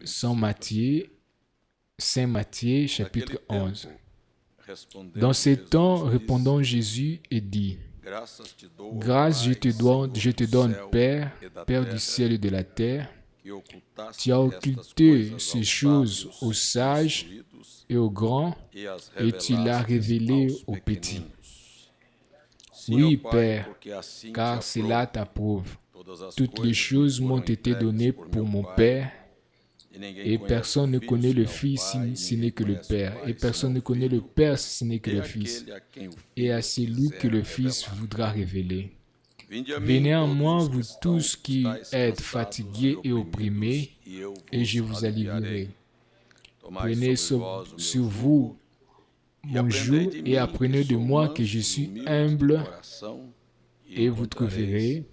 Saint Matthieu, chapitre 11. Dans ces temps, répondant Jésus et dit, grâce je te donne, Père, Père du ciel et de la terre, tu as occulté ces choses aux sages et aux grands, et tu l'as révélé aux petits. Oui, Père, car cela t'approuve. Toutes les choses m'ont été données pour mon Père, et personne ne connaît le Fils si ce n'est que le Père, et personne ne connaît le Père si ce n'est que le Fils, et à celui que le Fils voudra révéler. Venez à moi, vous tous qui êtes fatigués et opprimés, et je vous allivierai. Prenez sur vous mon joug et apprenez de moi que je suis humble, et vous trouverez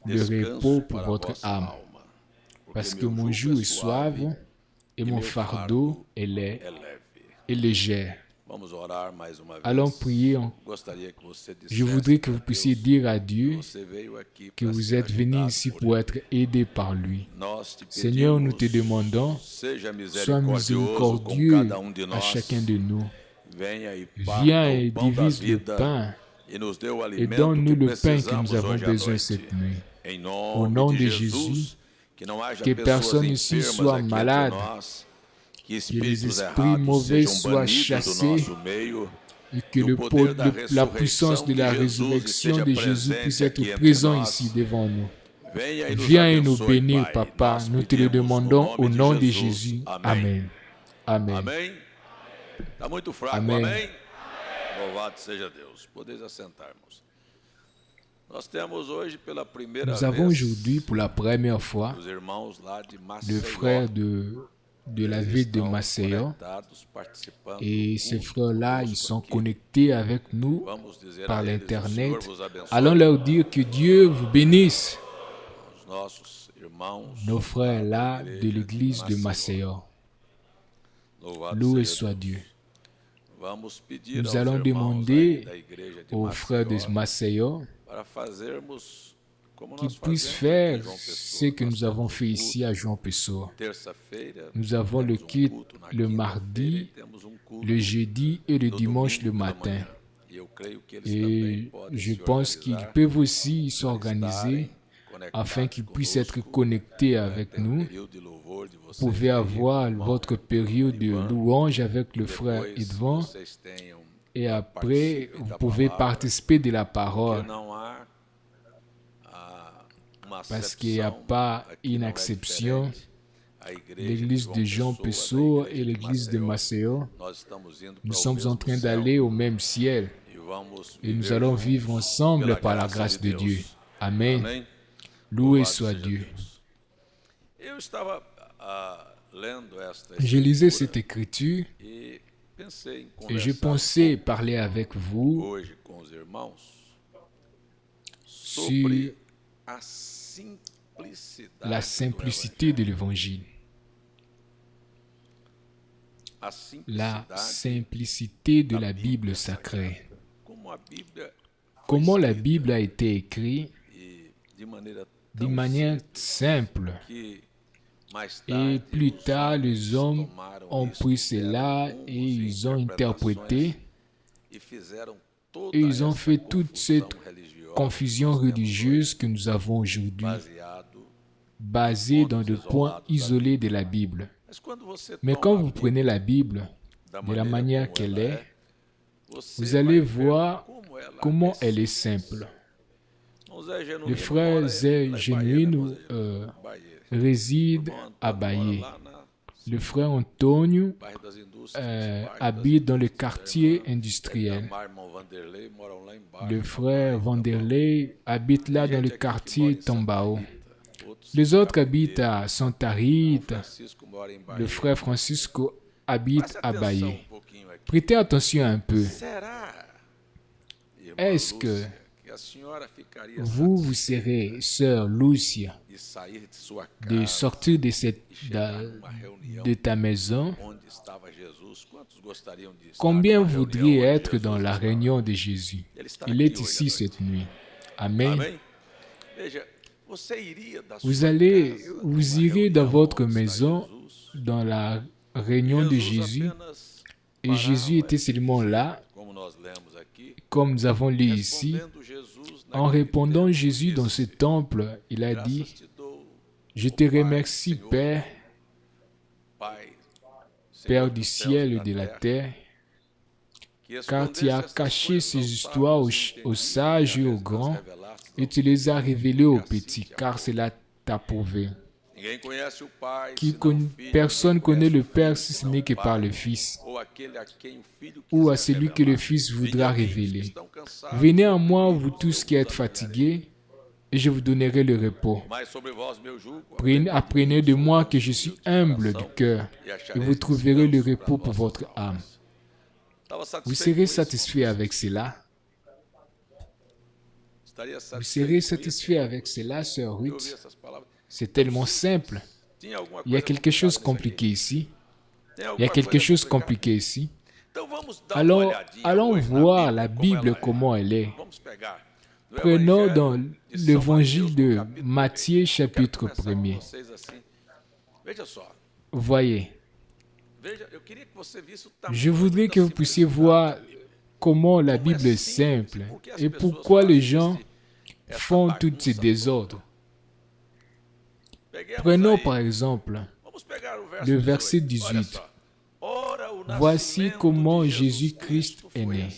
le repos pour votre âme. Parce que mon joug est suave et mon fardeau est léger. Allons prier. Je voudrais que vous puissiez dire à Dieu que vous êtes venu ici pour être aidé par lui. Seigneur, nous te demandons, sois miséricordieux à chacun de nous. Viens et divise le pain et donne-nous le pain que nous avons besoin cette nuit. Au nom de Jésus, que personne ici soit malade, que les esprits mauvais soient chassés et que la puissance de la résurrection de Jésus puisse être présent ici devant nous. Viens et nous bénir, Papa. Nous te le demandons au nom de Jésus. Amen. Amen. Amen. Louvado seja Deus. Podeis assentar-nos. Nous avons aujourd'hui pour la première fois le frère de la ville de Maceió, et ces frères-là, ils sont connectés avec nous par l'Internet. Allons leur dire que Dieu vous bénisse. Nos frères-là de l'église de Maceió. Loué soit Dieu. Nous allons demander aux frères de Maceió qu'ils puissent faire ce que nous avons fait ici à João Pessoa. Nous avons le culte le mardi, le jeudi et le dimanche le matin. Et je pense qu'ils peuvent aussi s'organiser afin qu'ils puissent être connectés avec nous. Vous pouvez avoir votre période de louange avec le frère Edvan et après, vous pouvez participer de la parole. Parce qu'il n'y a pas une exception. L'église de João Pessoa et l'église de Maceió, nous sommes en train d'aller au même ciel et nous allons vivre ensemble par la grâce de Dieu. Amen. Loué soit Dieu. Je lisais cette écriture et je pensais parler avec vous sur la simplicité de l'évangile. La simplicité de la Bible sacrée. Comment la Bible a été écrite d'une manière simple. Et plus tard, les hommes ont pris cela et ils ont interprété et ils ont fait toute cette confusion religieuse que nous avons aujourd'hui, basée dans des points isolés de la Bible. Mais quand vous prenez la Bible de la manière qu'elle est, vous allez voir comment elle est simple. Le frère Zé Genuíno réside à Bahia. Le frère Antônio habite dans le quartier industriel. Le frère Vanderlei habite là dans le quartier Tambao. Les autres habitent à Santa Rita. Le frère Francisco habite à Bahia. Prêtez attention un peu. Est-ce que vous serez, sœur Lúcia, de sortir de ta maison? Combien voudriez être dans la réunion de Jésus? Il est ici cette nuit. Amen. vous irez dans votre maison, dans la réunion de Jésus, et Jésus était seulement là, comme nous avons lu ici. En répondant Jésus dans ce temple, il a dit, « Je te remercie, Père, Père du ciel et de la terre, car tu as caché ces histoires aux sages et aux grands, et tu les as révélées aux petits, car cela t'a prouvé. Personne ne connaît le Père si ce n'est que par le Fils, ou à celui que le Fils voudra révéler. Venez à moi, vous tous qui êtes fatigués, et je vous donnerai le repos. Apprenez de moi que je suis humble du cœur, et vous trouverez le repos pour votre âme. » Vous serez satisfait avec cela? Vous serez satisfait avec cela, sœur Ruth? C'est tellement simple. Il y a quelque chose de compliqué ici. Il y a quelque chose de compliqué ici. Alors, allons voir la Bible comment elle est. Prenons dans l'évangile de Matthieu, chapitre 1er. Voyez. Je voudrais que vous puissiez voir comment la Bible est simple et pourquoi les gens font tous ces désordres. Prenons par exemple le verset 18. Voici comment Jésus-Christ est né.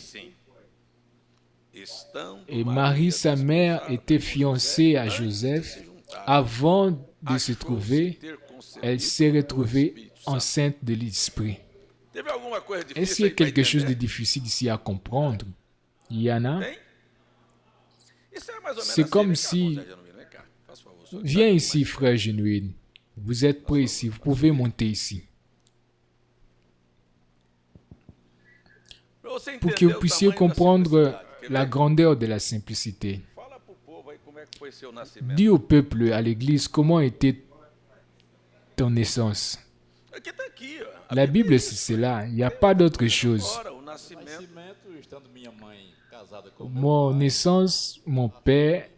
Et Marie, sa mère, était fiancée à Joseph. Avant de se trouver, elle s'est retrouvée enceinte de l'Esprit. Est-ce qu'il y a quelque chose de difficile ici à comprendre? Il y en a. C'est comme si... Viens ici, frère Genuine. Vous êtes prêt ici. Vous pouvez monter ici. Pour que vous puissiez comprendre la grandeur de la simplicité. Dis au peuple, à l'église, comment était ton naissance. La Bible, c'est cela. Il n'y a pas d'autre chose. Mon naissance, mon père,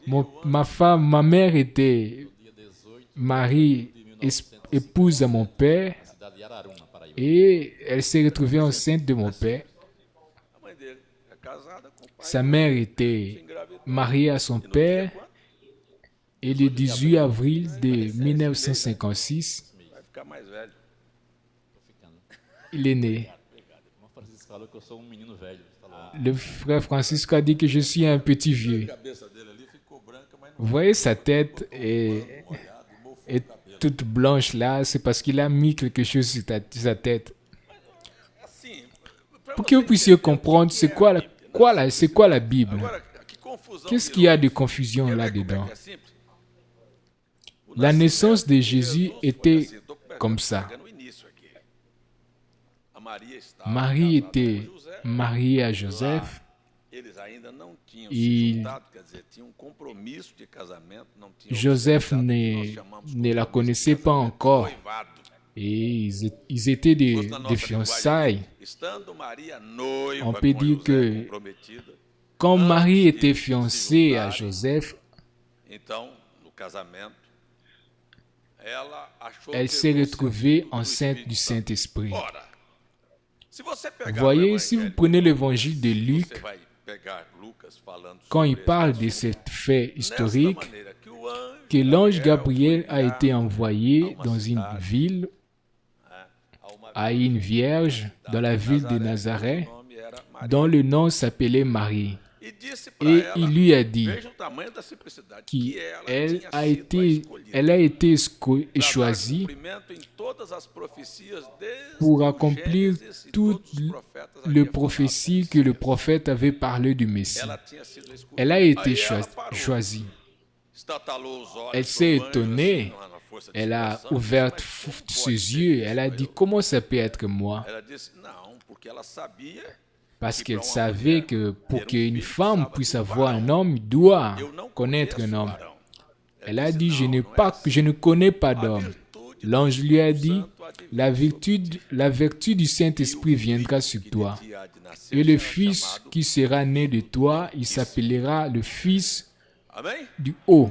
ma mère était Marie, épouse à mon père, et elle s'est retrouvée enceinte de mon père. Sa mère était mariée à son père, et le 18 avril de 1956, il est né. Le frère Francisco a dit que je suis un petit vieux. Vous voyez, sa tête est toute blanche là, c'est parce qu'il a mis quelque chose sur sa tête. Pour que vous puissiez comprendre c'est quoi la Bible. Qu'est-ce qu'il y a de confusion là-dedans? La naissance de Jésus était comme ça. Marie était mariée à Joseph. Joseph ne la connaissait pas encore. Et ils étaient des fiançailles. On peut dire que quand Marie était fiancée à Joseph, elle s'est retrouvée enceinte du Saint-Esprit. Voyez, si vous prenez l'évangile de Luc, quand il parle de cet fait historique, que l'ange Gabriel a été envoyé dans une ville, à une vierge, dans la ville de Nazareth, dont le nom s'appelait Marie. Et il lui a dit qu'elle a été choisie pour accomplir toutes les prophéties que le prophète avait parlé du Messie. Elle a été choisie. Elle s'est étonnée. Elle a ouvert ses yeux. Elle a dit, comment ça peut être moi? Parce qu'elle savait que pour qu'une femme puisse avoir un homme, il doit connaître un homme. Elle a dit, je ne connais pas d'homme. L'ange lui a dit, la vertu du Saint-Esprit viendra sur toi. Et le Fils qui sera né de toi, il s'appellera le Fils du Haut.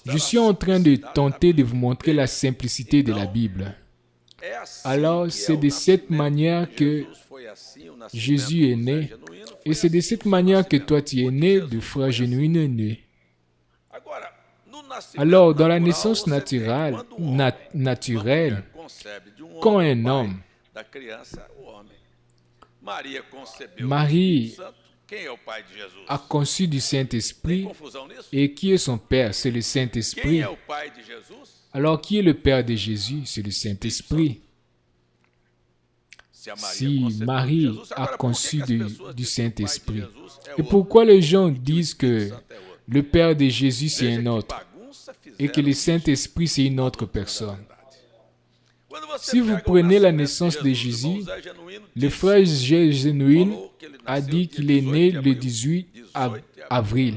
Je suis en train de tenter de vous montrer la simplicité de la Bible. Alors, c'est de cette manière que Jésus est né. Et c'est de cette manière que toi, tu es né, de frère genuine né. Alors, dans la naissance naturelle, quand un homme, Marie a conçu du Saint-Esprit, et qui est son Père? C'est le Saint-Esprit. Alors, qui est le Père de Jésus? C'est le Saint-Esprit. Si Marie a conçu du Saint-Esprit. Et pourquoi les gens disent que le Père de Jésus, c'est un autre, et que le Saint-Esprit, c'est une autre personne? Si vous prenez la naissance de Jésus, le frère Genuine a dit qu'il est né le 18 avril.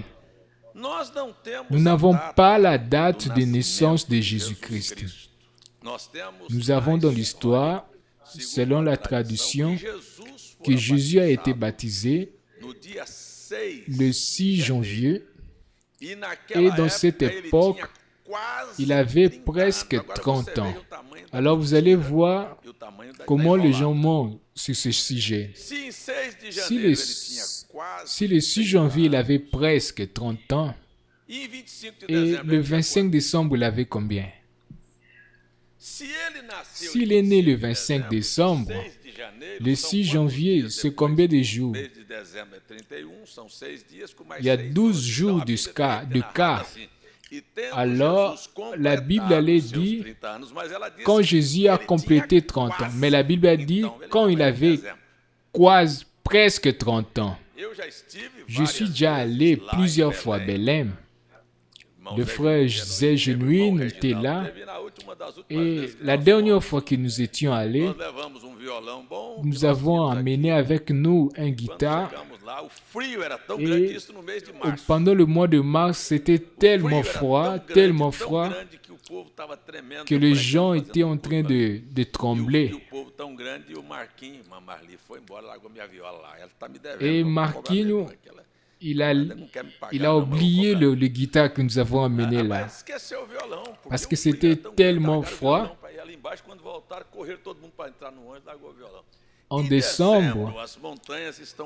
Nous n'avons pas la date de naissance de Jésus-Christ. Nous avons dans l'histoire, selon la tradition, que Jésus a été baptisé le 6 janvier et dans cette époque, il avait presque 30 ans. Alors vous allez voir comment les gens mentent sur ce sujet. Si le 6 janvier, il avait presque 30 ans, et le 25 décembre, il avait combien? S'il est né le 25 décembre, le 6 janvier, c'est combien de jours? Il y a 12 jours de quart. Alors, la Bible allait dire quand Jésus a complété 30 ans. Mais la Bible a dit quand il avait presque 30 ans. Je suis déjà allé plusieurs fois à Belém. Le frère Zé Genuine était là. Et la dernière fois que nous étions allés, nous avons amené avec nous un guitare. Et pendant le mois de mars, c'était tellement froid, que les gens étaient en train de trembler. Et Marquinhos, il a oublié le guitare que nous avons amené là. Parce que c'était tellement froid. En décembre,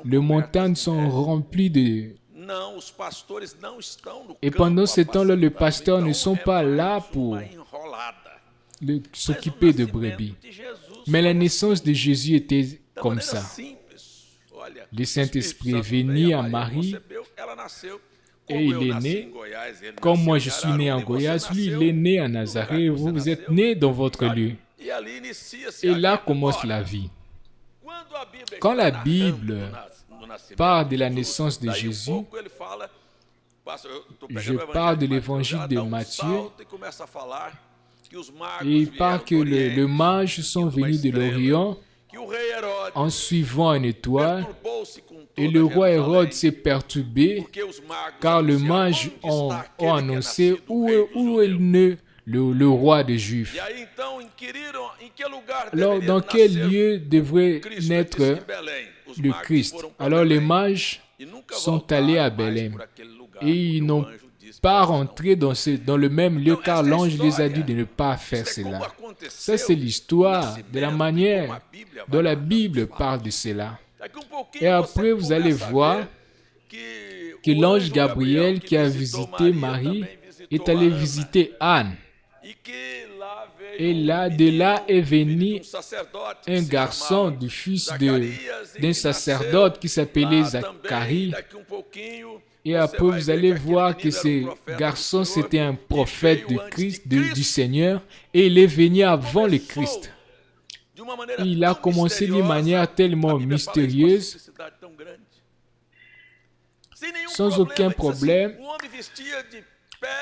les montagnes sont remplies de... Et pendant ce temps-là, les pasteurs ne sont pas là pour s'occuper de brebis. Mais la naissance de Jésus était comme ça. Le Saint-Esprit est venu à Marie et il est né. Comme moi je suis né en Goiás, lui il est né à Nazareth. Vous êtes né dans votre lieu. Et là commence la vie. Quand la Bible parle de la naissance de Jésus, je parle de l'évangile de Matthieu, et il parle que les mages sont venus de l'Orient en suivant une étoile, et le roi Hérode s'est perturbé car les mages ont annoncé où est né le roi des Juifs. Alors, dans quel lieu devrait naître le Christ? Alors, les mages sont allés à Belém et ils n'ont pas rentré dans le même lieu car l'ange les a dit de ne pas faire cela. Ça, c'est l'histoire de la manière dont la Bible parle de cela. Et après, vous allez voir que l'ange Gabriel qui a visité Marie est allé visiter Anne. Et là, de là est venu un garçon du fils d'un sacerdote qui s'appelait Zacharie. Et après, vous allez voir que ce garçon, c'était un prophète de Christ, du Seigneur, et il est venu avant le Christ. Il a commencé d'une manière tellement mystérieuse, sans aucun problème.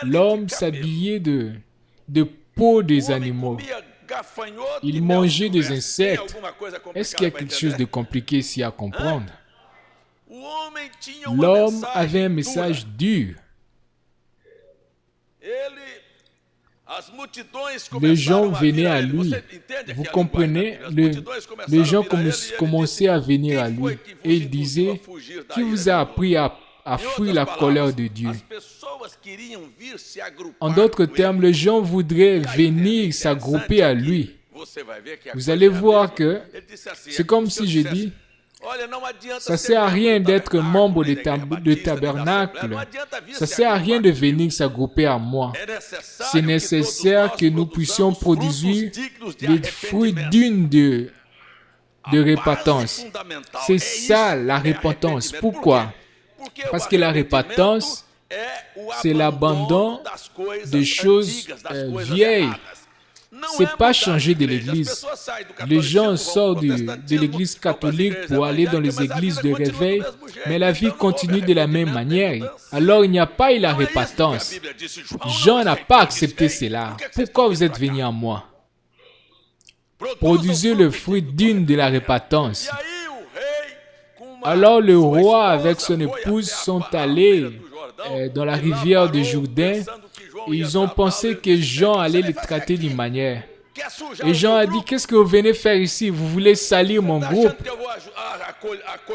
L'homme s'habillait de peau des animaux. Il mangeait des insectes. Est-ce qu'il y a quelque chose de compliqué ici à comprendre? L'homme avait un message dur. Les gens venaient à lui. Vous comprenez? Les gens commençaient à venir à lui. Et il disait, qui vous a appris à fuir la colère de Dieu? En d'autres termes, les gens voudraient venir s'agrouper à lui. Vous allez voir que c'est comme si je dis, ça ne sert à rien d'être membre de tabernacle. Ça ne sert à rien de venir s'agrouper à moi. C'est nécessaire que nous puissions produire les fruits dignes de repentance. C'est ça la repentance. Pourquoi? Parce que la repentance, c'est l'abandon des choses vieilles. Ce n'est pas changer de l'église. Les gens sortent de l'église catholique pour aller dans les églises de réveil, mais la vie continue de la même manière. Alors il n'y a pas eu la repentance. Jean n'a pas accepté cela. Pourquoi vous êtes venus à moi? Produisez le fruit digne de la repentance. Alors le roi avec son épouse sont allés dans la rivière de Jourdain. Et ils ont pensé que Jean allait les traiter d'une manière. Et Jean a dit, qu'est-ce que vous venez faire ici? Vous voulez salir mon groupe?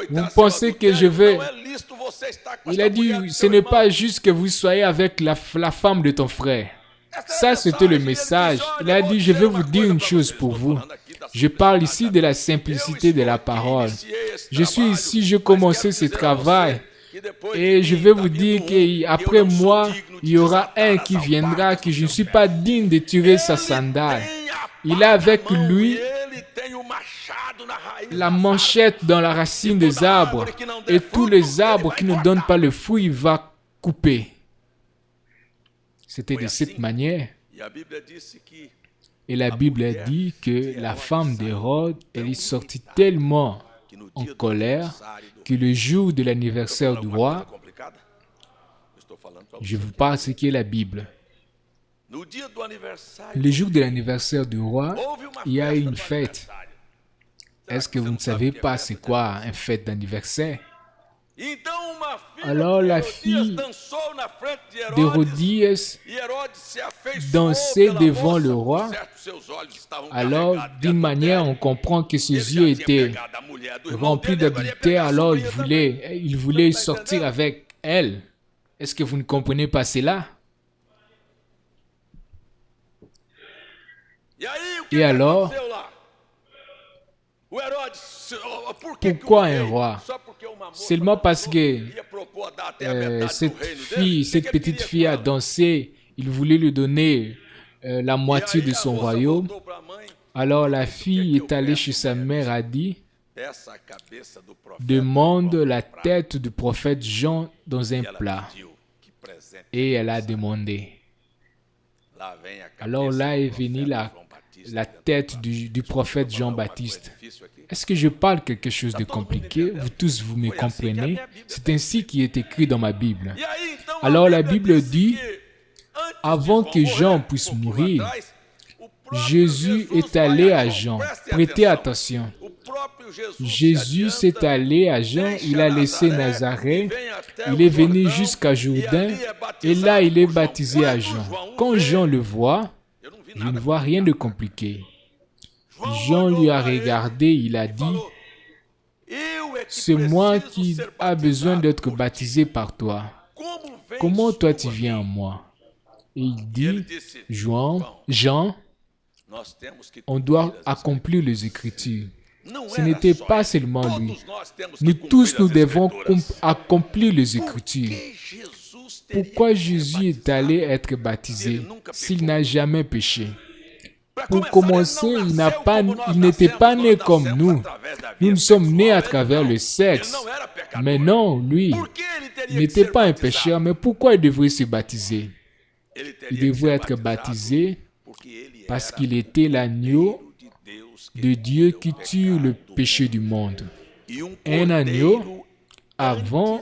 Vous pensez que je vais... Il a dit, ce n'est pas juste que vous soyez avec la femme de ton frère. Ça, c'était le message. Il a dit, je vais vous dire une chose pour vous. Je parle ici de la simplicité de la parole. Je suis ici, j'ai commencé ce travail. Et je vais vous dire qu'après moi, il y aura un qui viendra que je ne suis pas digne de tirer sa sandale. Il a avec lui la manchette dans la racine des arbres. Et tous les arbres qui ne donnent pas le fruit, il va couper. C'était de cette manière. Et la Bible a dit que la femme d'Hérode, elle est sortie tellement en colère que le jour de l'anniversaire du roi, je vous parle ce qu'est la Bible. Le jour de l'anniversaire du roi, il y a une fête. Est-ce que vous ne savez pas c'est quoi une fête d'anniversaire? Alors la fille d'Hérodias dansait devant le roi. Alors d'une manière on comprend que ses yeux étaient remplis d'adultère. Alors il voulait sortir avec elle. Est-ce que vous ne comprenez pas cela? Et alors, pourquoi un roi? Seulement parce que cette petite fille a dansé, il voulait lui donner la moitié de son royaume. Alors la fille est allée chez sa mère et a dit, demande la tête du prophète Jean dans un plat. Et elle a demandé. Alors là est venue la tête du prophète Jean-Baptiste. Est-ce que je parle quelque chose de compliqué? Vous tous, vous me comprenez? C'est ainsi qu'il est écrit dans ma Bible. Alors la Bible dit, avant que Jean puisse mourir, Jésus est allé à Jean. Prêtez attention. Jésus s'est allé à Jean, il a laissé Nazareth, il est venu jusqu'à Jourdain, et là il est baptisé à Jean. Quand Jean le voit, je ne vois rien de compliqué. Jean lui a regardé, il a dit, c'est moi qui a besoin d'être baptisé par toi. Comment toi tu viens à moi? Et il dit, Jean, on doit accomplir les Écritures. Ce n'était pas seulement lui. Nous tous, nous devons accomplir les Écritures. Pourquoi Jésus est allé être baptisé s'il n'a jamais péché? Pour commencer, il n'était pas né comme nous. Nous sommes nés à travers le sexe. Mais non, lui, il n'était pas un pécheur. Mais pourquoi il devrait se baptiser? Il devrait être baptisé parce qu'il était l'agneau de Dieu qui tue le péché du monde. Un agneau, avant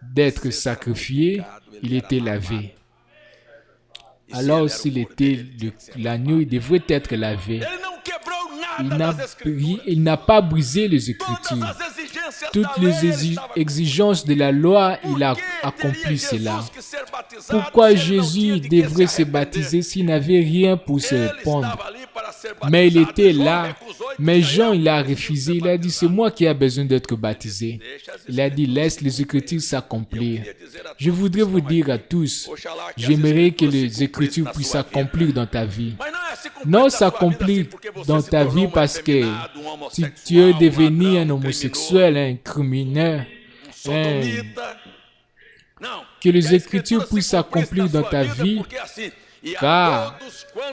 d'être sacrifié, il était lavé. Alors s'il était l'agneau, il devrait être lavé. Il n'a pas brisé les Écritures. Toutes les exigences de la loi, il a accompli cela. Pourquoi Jésus devrait se baptiser s'il n'avait rien pour se répandre? Mais il était là. Mais Jean, il a refusé. Il a dit, c'est moi qui ai besoin d'être baptisé. Il a dit, laisse les Écritures s'accomplir. Je voudrais vous dire à tous, j'aimerais que les Écritures puissent s'accomplir dans ta vie. Non s'accomplir dans ta vie parce que si tu es devenu un homosexuel, un criminel, que les Écritures puissent s'accomplir dans ta vie, car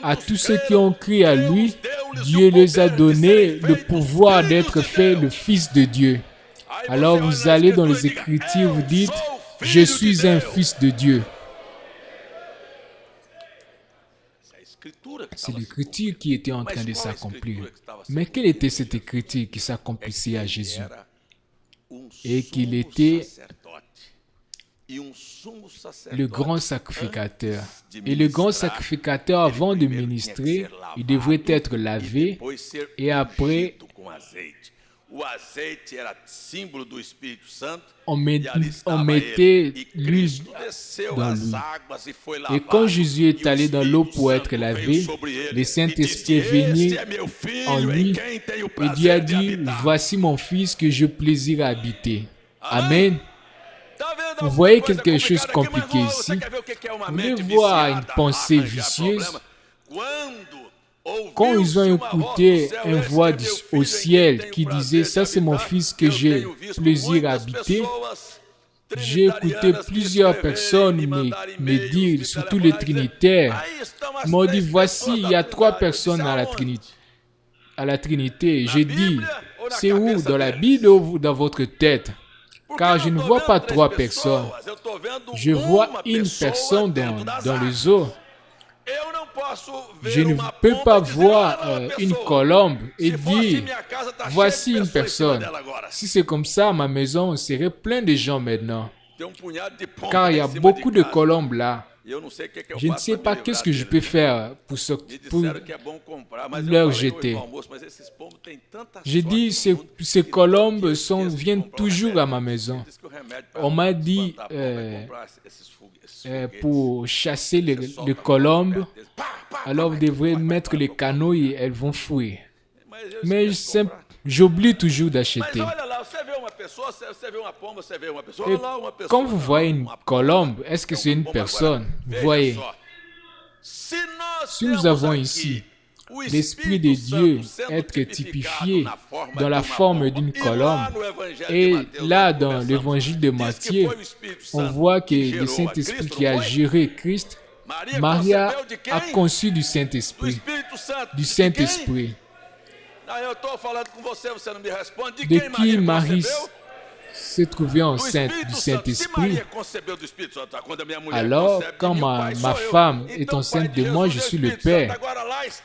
à tous ceux qui ont cru à lui, Dieu les a donné le pouvoir d'être fait le Fils de Dieu. Alors vous allez dans les Écritures, vous dites, je suis un fils de Dieu. C'est l'Écriture qui était en train de s'accomplir. Mais quelle était cette Écriture qui s'accomplissait à Jésus? Et qu'il était le grand sacrificateur. Et le grand sacrificateur, avant de ministrer, il devrait être lavé et après, on mettait l'huile dans lui. Et quand Jésus est allé dans l'eau pour être lavé, le Saint-Esprit est venu en lui et Dieu a dit, voici mon fils que je plaisir à habiter. Amen. Vous voyez quelque chose de compliqué ici? Vous voulez voir une pensée vicieuse? Quand ils ont écouté une voix au ciel qui disait « Ça, c'est mon fils que j'ai plaisir à habiter », j'ai écouté plusieurs personnes me dire, surtout les trinitaires, m'ont dit « Voici, il y a 3 personnes à la Trinité. » J'ai dit « C'est où? Dans la Bible ou dans votre tête? » Car je ne vois pas 3 personnes. Je vois une personne dans les eaux. Je ne peux pas voir une colombe et dire, voici une personne. Si c'est comme ça, ma maison serait pleine de gens maintenant. Car il y a beaucoup de colombes là. Je ne sais pas qu'est-ce que je peux faire pour leur jeter. J'ai dit, ces colombes viennent toujours à ma maison. On m'a dit, pour chasser les colombes, alors vous devrez mettre les canaux et elles vont fuir. Mais j'oublie toujours d'acheter. Et quand vous voyez une colombe, est-ce que c'est une personne? Vous voyez, si nous avons ici l'Esprit de Dieu être typifié dans la forme d'une colombe, et là dans l'évangile de Matthieu, on voit que le Saint-Esprit qui a géré Christ, Maria a conçu du Saint-Esprit. De qui Marie s'est trouvée enceinte du Saint-Esprit. Alors, quand ma femme est enceinte de moi, je suis le Père.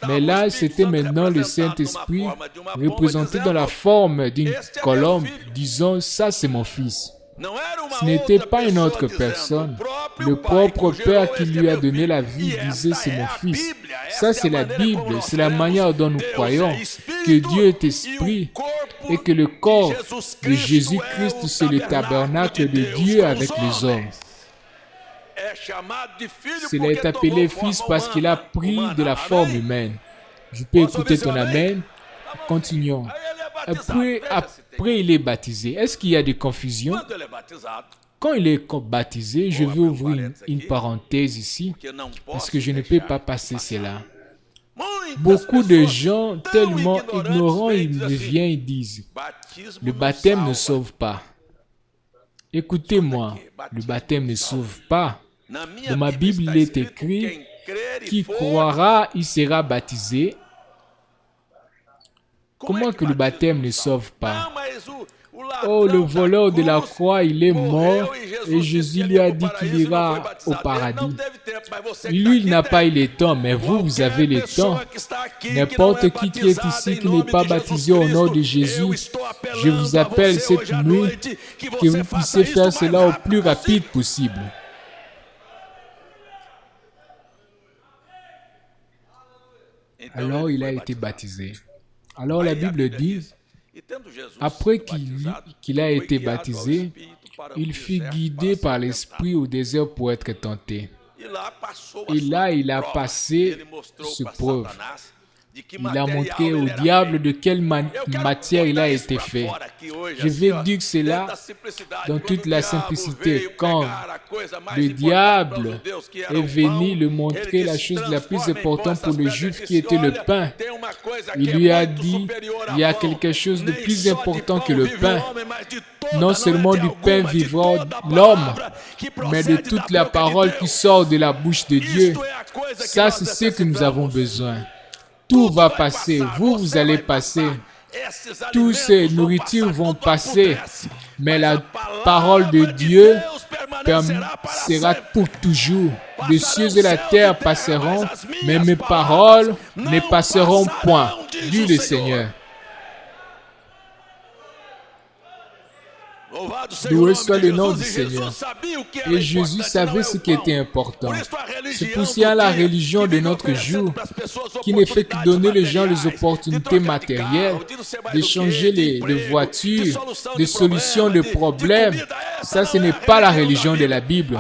Mais là, c'était maintenant le Saint-Esprit représenté dans la forme d'une colombe, disant, ça c'est mon fils. Ce n'était pas une autre personne. Le propre Père qui lui a donné la vie disait, c'est mon fils. Ça, c'est la Bible, c'est la manière dont nous croyons que Dieu est esprit et que le corps de Jésus-Christ, c'est le tabernacle de Dieu avec les hommes. Il est appelé fils parce qu'il a pris de la forme humaine. Je peux écouter ton amen. Continuons. Après, il est baptisé. Est-ce qu'il y a des confusions? Quand il est baptisé, je vais ouvrir une parenthèse ici, parce que je ne peux pas passer cela. Beaucoup de gens, tellement ignorants, ils viennent et disent, le baptême ne sauve pas. Écoutez-moi, le baptême ne sauve pas. Dans ma Bible, il est écrit, qui croira, il sera baptisé. Comment que le baptême ne sauve pas? Oh, le voleur de la croix, il est mort et Jésus lui a dit qu'il ira au paradis. Lui, il n'a pas eu le temps, mais vous avez le temps. N'importe qui est ici qui n'est pas baptisé au nom de Jésus, je vous appelle cette nuit que vous puissiez faire cela au plus rapide possible. Alors, il a été baptisé. Alors, la Bible dit, après qu'il a été baptisé, il fut guidé par l'Esprit au désert pour être tenté. Et là, il a passé ce preuve. Il a montré au diable de quelle matière il a été fait. Je vais dire cela dans toute la simplicité. Quand le diable est venu lui montrer la chose la plus importante pour le juif qui était le pain, il lui a dit, il y a quelque chose de plus important que le pain. Non seulement du pain vivra l'homme, mais de toute la parole qui sort de la bouche de Dieu. Ça, c'est ce que nous avons besoin. Tout va passer, vous allez passer, toutes ces nourritures vont passer, mais la parole de Dieu sera pour toujours. Les cieux et la terre passeront, mais mes paroles ne passeront point, dit le Seigneur. Loué soit le nom du Seigneur. Et Jésus savait ce qui était important. C'est pour cela la religion de notre jour, qui ne fait que donner aux gens les opportunités matérielles, de changer les voitures, des solutions de problèmes. Ça, ce n'est pas la religion de la Bible.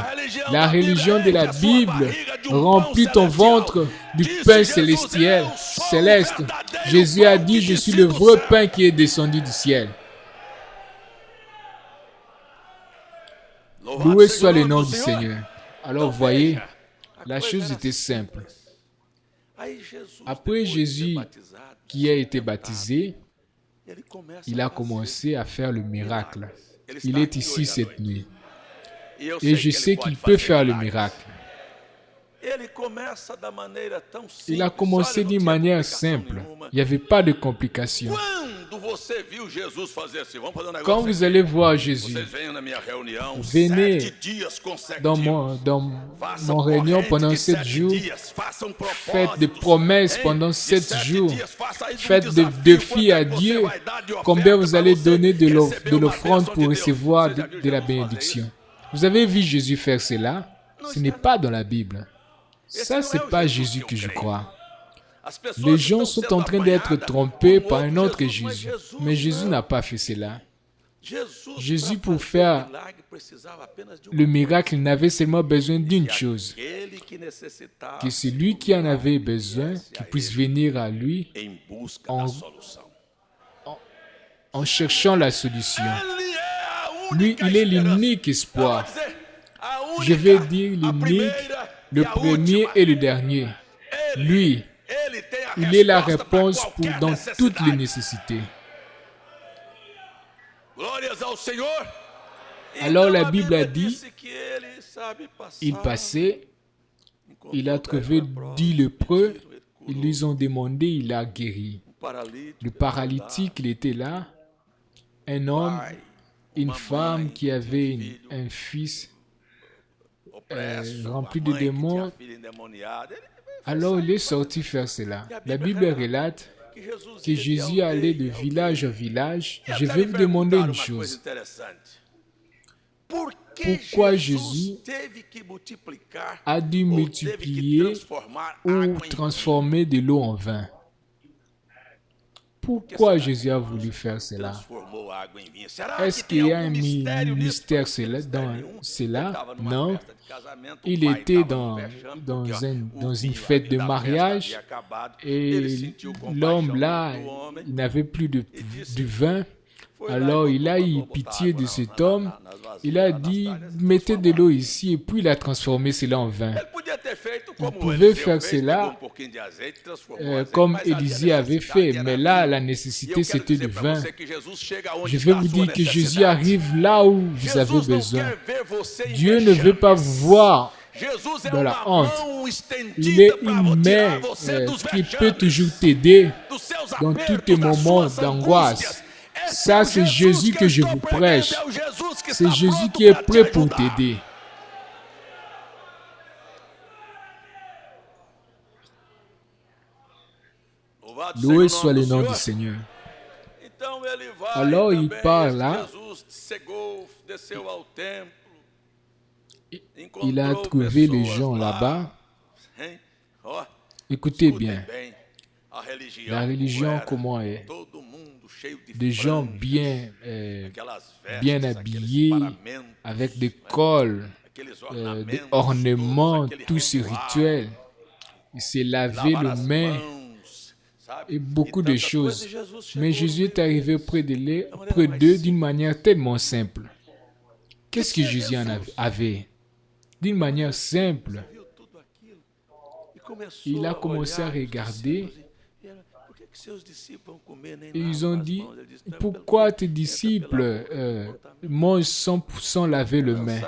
La religion de la Bible remplit ton ventre du pain célestiel, céleste. Jésus a dit, je suis le vrai pain qui est descendu du ciel. Loué soit le nom du Seigneur. Alors voyez, la chose était simple. Après Jésus qui a été baptisé, il a commencé à faire le miracle. Il est ici cette nuit. Et je sais qu'il peut faire le miracle. Il a commencé d'une manière simple. Il n'y avait pas de complications. Quand vous allez voir Jésus, venez dans mon réunion pendant 7 jours, faites des promesses pendant 7 jours, faites des défis à Dieu, combien vous allez donner de l'offrande pour recevoir de la bénédiction. Vous avez vu Jésus faire cela? Ce n'est pas dans la Bible. Ça, ce n'est pas Jésus que je crois. Les gens sont en train d'être trompés par un autre Jésus. Mais Jésus n'a pas fait cela. Jésus, pour faire le miracle, n'avait seulement besoin d'une chose. Que celui qui en avait besoin, qui puisse venir à lui en cherchant la solution. Lui, il est l'unique espoir. Je vais dire l'unique, le premier et le dernier. Lui, il est la réponse dans toutes les nécessités. Alors la Bible a dit, il passait, il a trouvé 10 lépreux, ils lui ont demandé, il a guéri. Le paralytique, il était là, un homme, une femme qui avait un fils rempli de démons. Alors il est sorti faire cela. La Bible relate que Jésus allait de village en village. Je vais vous demander une chose. Pourquoi Jésus a dû multiplier ou transformer de l'eau en vin? Pourquoi Jésus a voulu faire cela? Est-ce qu'il y a un mystère dans cela? Non. Il était dans une fête de mariage et l'homme là, il n'avait plus du vin. Alors il a eu pitié de cet homme. Il a dit, mettez de l'eau ici et puis il a transformé cela en vin. Il pouvait faire cela comme Élisée avait fait, mais là, la nécessité, c'était du vin. Je vais vous dire que Jésus arrive là où vous avez besoin. Dieu ne veut pas vous voir dans la honte. Il est une main qui peut toujours t'aider dans tous tes moments d'angoisse. Ça, c'est Jésus que je vous prêche. C'est Jésus qui est prêt pour t'aider. Loué soit le nom du Seigneur. Alors il part là. Il a trouvé les gens là-bas. Écoutez bien. La religion, comment est? des gens bien habillés, avec des cols, des ornements, tout ce rituel. Il s'est lavé les mains et beaucoup de choses. Mais Jésus est arrivé près d'eux d'une manière tellement simple. Qu'est-ce que Jésus en avait? D'une manière simple. Il a commencé à regarder et ils ont dit, pourquoi tes disciples mangent sans laver les mains?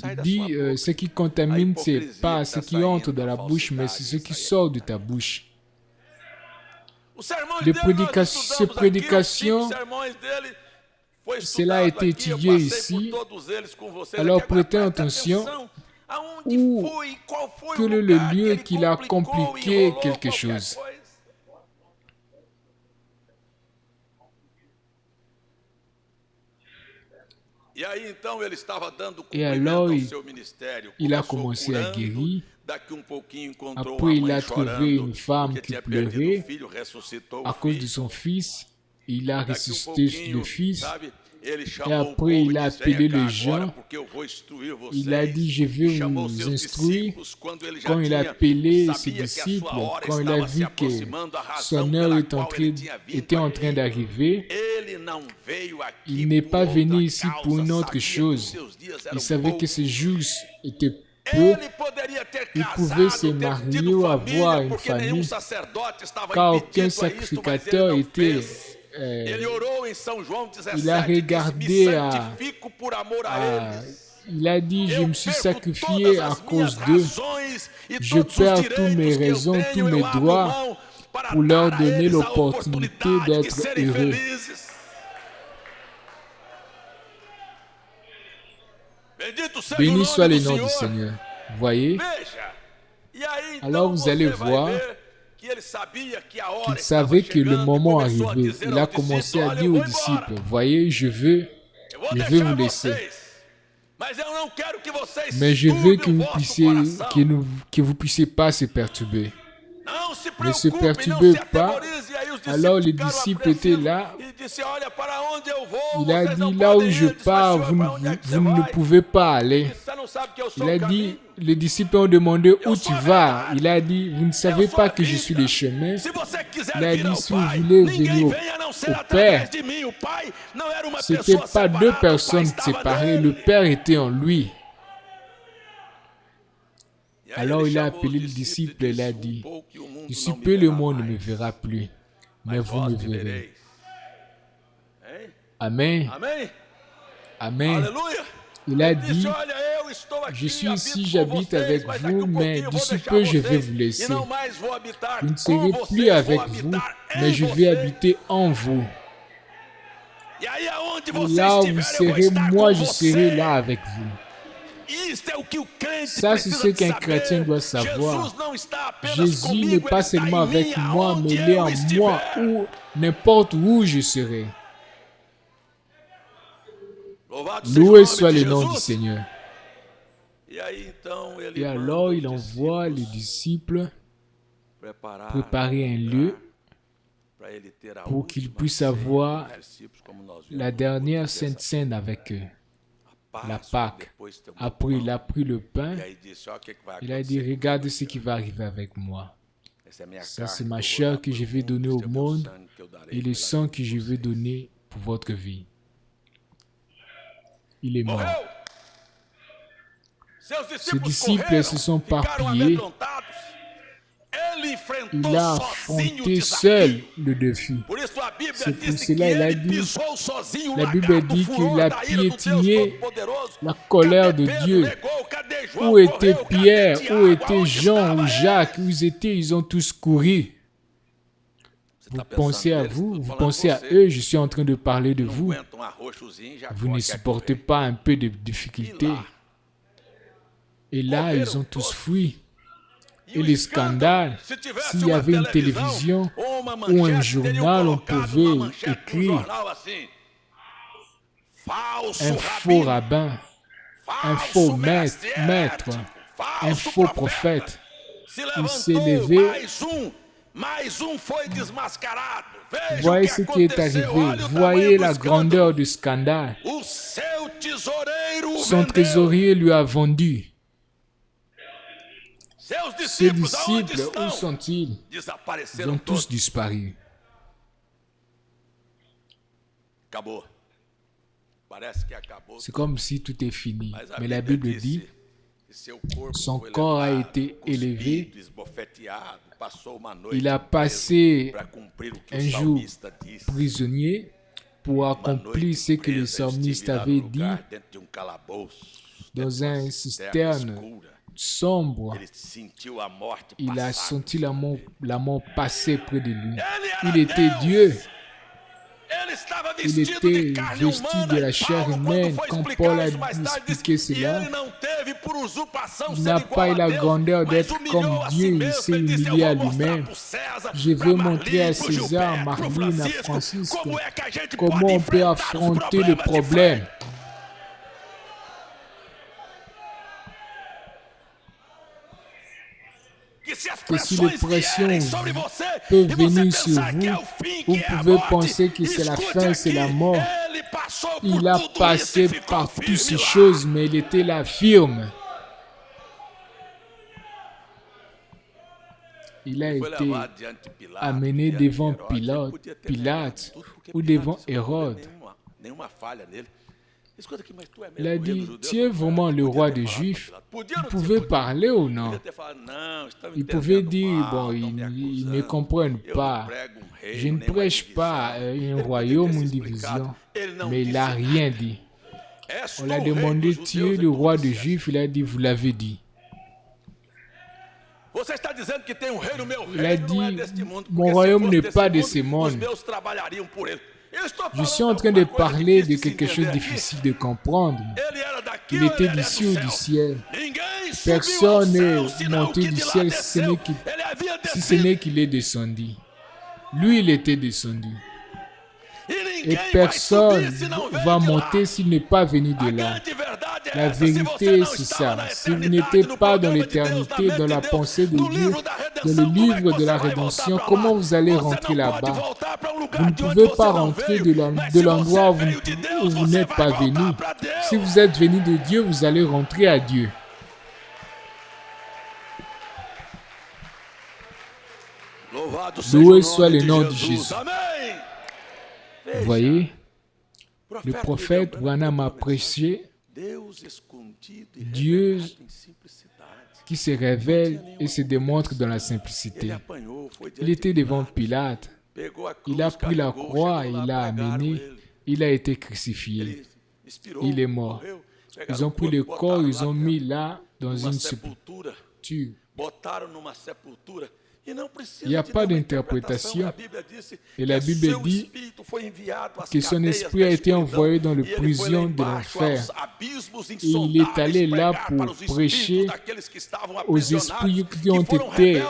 Il dit, ce qui contamine, ce n'est pas ce qui entre dans la bouche, mais c'est ce qui sort de ta bouche. Ces prédications, cela a été étudié ici. Alors prêtez attention. Ou quel est le lieu qu'il a compliqué quelque chose? Et alors, il a commencé à guérir. Après, il a trouvé une femme qui pleurait à cause de son fils. Il a ressuscité le fils. Et après, il a appelé les gens. Il a dit, je vais vous instruire. Quand il a appelé ses disciples, quand il a vu que son heure était en train d'arriver, il n'est pas venu ici pour une autre chose. Il savait que ses jours étaient peu. Il pouvait se marier ou avoir une famille, car aucun sacrificateur était... il a regardé il a dit, je me suis sacrifié à cause d'eux. Je perds toutes mes raisons, tous mes droits pour leur donner l'opportunité d'être heureux. Béni soit le nom du Seigneur. Voyez? Alors vous allez voir qu'il savait que le moment arrivait. Il a commencé à dire aux disciples, voyez, je vais vous laisser. Mais je veux que vous puissiez pas se perturber. Ne se perturbez pas. Alors les disciples étaient là. Il a dit, là où je pars, vous ne pouvez pas aller. Il a dit, les disciples ont demandé où tu vas. Il a dit, vous ne savez pas que je suis le chemin. Il a dit, si vous voulez venir au Père, ce n'était pas deux personnes séparées, le Père était en lui. Alors il a appelé le disciple et il a dit, d'ici peu le monde ne me verra plus, mais vous me verrez. Amen. Amen. Il a dit, je suis ici, j'habite avec vous, mais d'ici peu je vais vous laisser. Je ne serai plus avec vous, mais je vais habiter en vous. Et là où vous serez, moi je serai là avec vous. Ça, c'est ce qu'un chrétien doit savoir. Jésus n'est pas seulement avec moi, mais il est en moi, ou n'importe où je serai. Loué soit le nom du Seigneur. Et alors, il envoie les disciples préparer un lieu pour qu'ils puissent avoir la dernière Sainte Seine avec eux. La Pâque. Après, il a pris le pain. Il a dit, regarde ce qui va arriver avec moi. Ça, c'est ma chair que je vais donner au monde et le sang que je vais donner pour votre vie. Il est mort. Ses disciples se sont éparpillés. Il a affronté seul le défi. C'est pour cela qu'il a dit, la Bible dit qu'il a piétiné la colère de Dieu. Où était Pierre? Où était Jean ou Jacques? Où ils étaient? Ils ont tous couru. Vous pensez à vous, vous pensez à eux, je suis en train de parler de vous. Vous ne supportez pas un peu de difficulté. Et là, ils ont tous fui. Et les scandales, s'il y avait une télévision ou un journal, on pouvait écrire un faux rabbin, un faux maître, un faux prophète. Il s'est levé Voyez ce qui est arrivé. Voyez la grandeur du scandale. Son trésorier lui a vendu. Ses disciples, où sont-ils? Ils ont tous disparu. C'est comme si tout est fini. Mais la Bible dit, son corps a été élevé. Il a passé un jour prisonnier pour accomplir ce que le psalmiste avait dit dans un cisterne sombre. Il a senti la mort passer près de lui. Il était Dieu. Il était vêtu de la chair humaine. Quand Paul a expliqué cela, il n'a pas eu la grandeur d'être comme Dieu. Il s'est humilié à lui-même. Je veux montrer à César, Marlene, à Francis comment on peut affronter le problème. Que si les pressions peuvent venir sur vous, vous pouvez penser que c'est la fin, c'est la mort. Il a passé par toutes ces choses, mais il était là firme. Il a été amené devant Pilate ou devant Hérode. Il a dit, tu es vraiment le roi des Juifs. Il pouvait parler ou non? Il pouvait dire, bon, ils ne comprennent pas. Je ne prêche pas un royaume ou une division. Mais il n'a rien dit. On l'a demandé, tu es le roi des Juifs? Il a dit, vous l'avez dit. Il a dit, mon royaume n'est pas de ce monde. Je suis en train de parler de quelque chose de difficile de comprendre. Il était d'ici ou du ciel. Personne n'est monté du ciel si ce n'est qu'il est descendu. Lui, il était descendu. Et personne ne va monter s'il n'est pas venu de là. La vérité, c'est ça. Si vous n'êtes pas dans l'éternité, dans la pensée de Dieu, dans le livre de la rédemption, comment vous allez rentrer là-bas? Vous ne pouvez pas rentrer de l'endroit où vous n'êtes pas venu. Si vous êtes venu de Dieu, vous allez rentrer à Dieu. Loué soit le nom de Jésus. Vous voyez, le prophète Branham a prêché Dieu qui se révèle et se démontre dans la simplicité. Il était devant Pilate. Il a pris la croix, il l'a amené, il a été crucifié. Il est mort. Ils ont pris le corps, ils ont mis là dans une sépulture. Il n'y a pas d'interprétation. Et la Bible dit que son esprit a été envoyé dans les prisons de l'enfer. Et il est allé là pour prêcher aux esprits qui ont été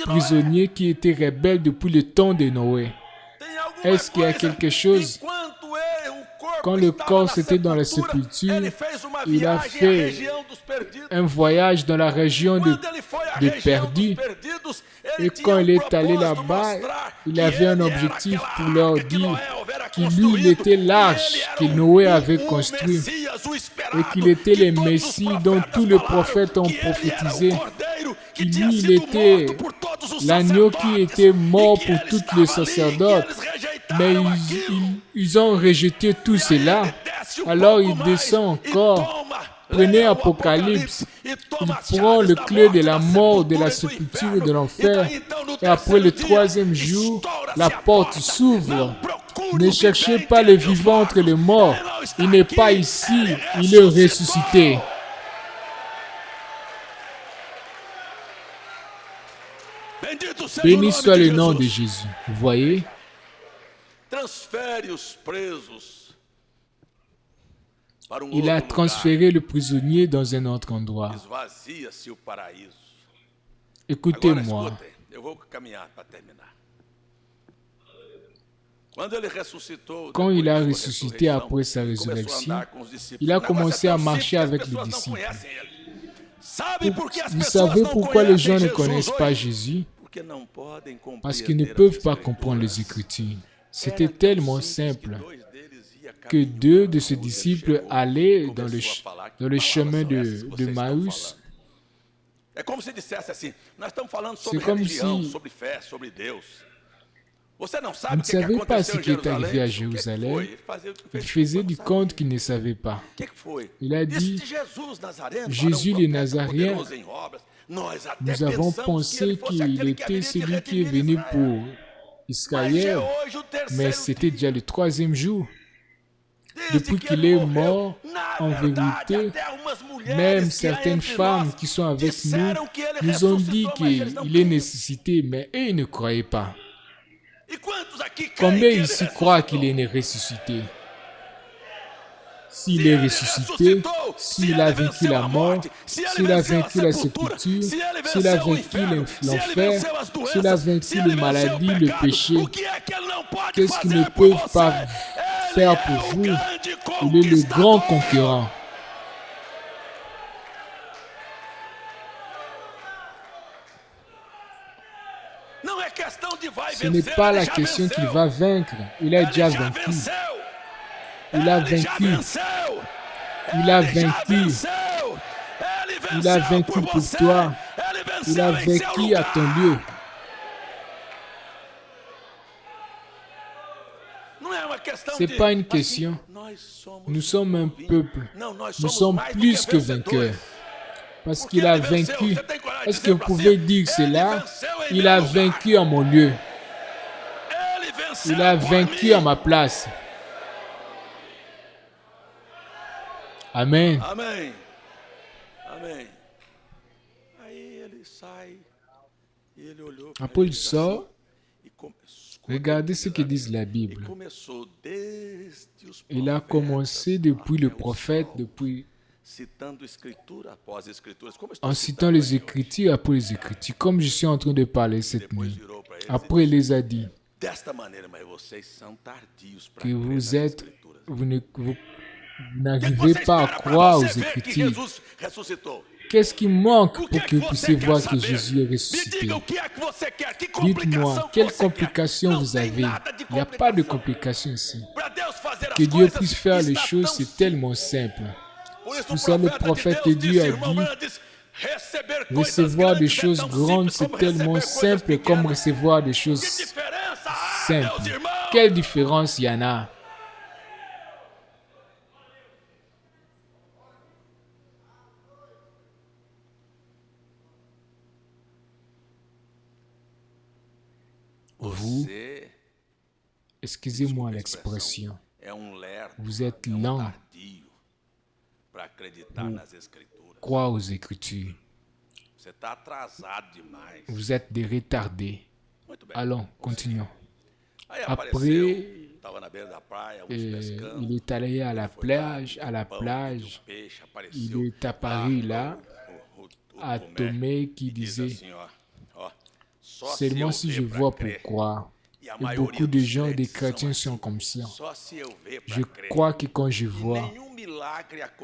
prisonniers, qui étaient rebelles depuis le temps de Noé. Est-ce qu'il y a quelque chose? Quand le corps était dans la sépulture, il a fait un voyage dans la région de perdus. Et quand il est allé là-bas, il avait un objectif pour leur dire qu'il lui, il était l'arche que Noé avait construit et qu'il était le Messie dont tous les prophètes ont prophétisé. Qu'il lui, il était l'agneau qui était mort pour tous les sacerdotes. Mais ils ont rejeté tout cela. Alors il descend encore. Prenez Apocalypse. Il prend le clé de la mort, de la sépulture et de l'enfer. Et après le troisième jour, la porte s'ouvre. Ne cherchez pas le vivant entre les morts. Il n'est pas ici. Il est ressuscité. Béni soit le nom de Jésus. Vous voyez? Il a transféré le prisonnier dans un autre endroit. Écoutez-moi. Quand il a ressuscité après sa résurrection, il a commencé à marcher avec les disciples. Vous savez pourquoi les gens ne connaissent pas Jésus? Parce qu'ils ne peuvent pas comprendre les Écritures. C'était tellement simple que 2 de ses disciples allaient dans le chemin de Maüs. C'est comme si vous ne savez pas ce qui est arrivé à Jérusalem. Il faisait du compte qu'il ne savait pas. Il a dit, Jésus le Nazaréen, nous avons pensé qu'il était celui qui est venu pour Israël, mais c'était déjà le 3e jour. Depuis qu'il est mort, en vérité, même certaines femmes qui sont avec nous nous ont dit qu'il est ressuscité, mais eux, ils ne croyaient pas. Combien ici croient qu'il est ressuscité? S'il est ressuscité, s'il a vaincu la mort, s'il a vaincu la sépulture, s'il a vaincu l'enfer, s'il a vaincu la maladie, le péché, qu'est-ce qu'ils ne peuvent pas faire pour vous? Il est le grand conquérant. Ce n'est pas la question qu'il va vaincre. Il a déjà vaincu. Il a vaincu. Il a vaincu. Il a vaincu pour toi. Il a vaincu à ton lieu. Ce n'est pas une question. Nous sommes un peuple. Nous sommes plus que vainqueurs. Parce qu'il a vaincu. Est-ce que vous pouvez dire cela? Il a vaincu à mon lieu. Il a vaincu à ma place. Amen. Amém. Amém. Après, il sort. Regardez ce que dit la Bible. Il a commencé depuis le prophète, en citant les Écritures après les Écritures, comme je suis en train de parler cette nuit. Après, il les a dit que vous n'arrivez pas à croire aux Écritures. Qu'est-ce qui manque pour que vous puissiez voir que Jésus est ressuscité? Dites-moi, quelles complications vous avez? Il n'y a pas de complications ici. Que Dieu puisse faire les choses, c'est tellement simple. Vous savez, le prophète de Dieu a dit, recevoir des choses grandes, c'est tellement simple comme recevoir des choses simples. Quelle différence il y en a? Vous, excusez-moi l'expression, vous êtes lent pour croire aux Écritures. Vous êtes des retardés. Allons, continuons. Après, il est allé à la plage. Il est apparu là à Thomé qui disait, seulement si je vois pour croire. Et beaucoup de gens, des chrétiens sont comme ça. Je crois que quand je vois,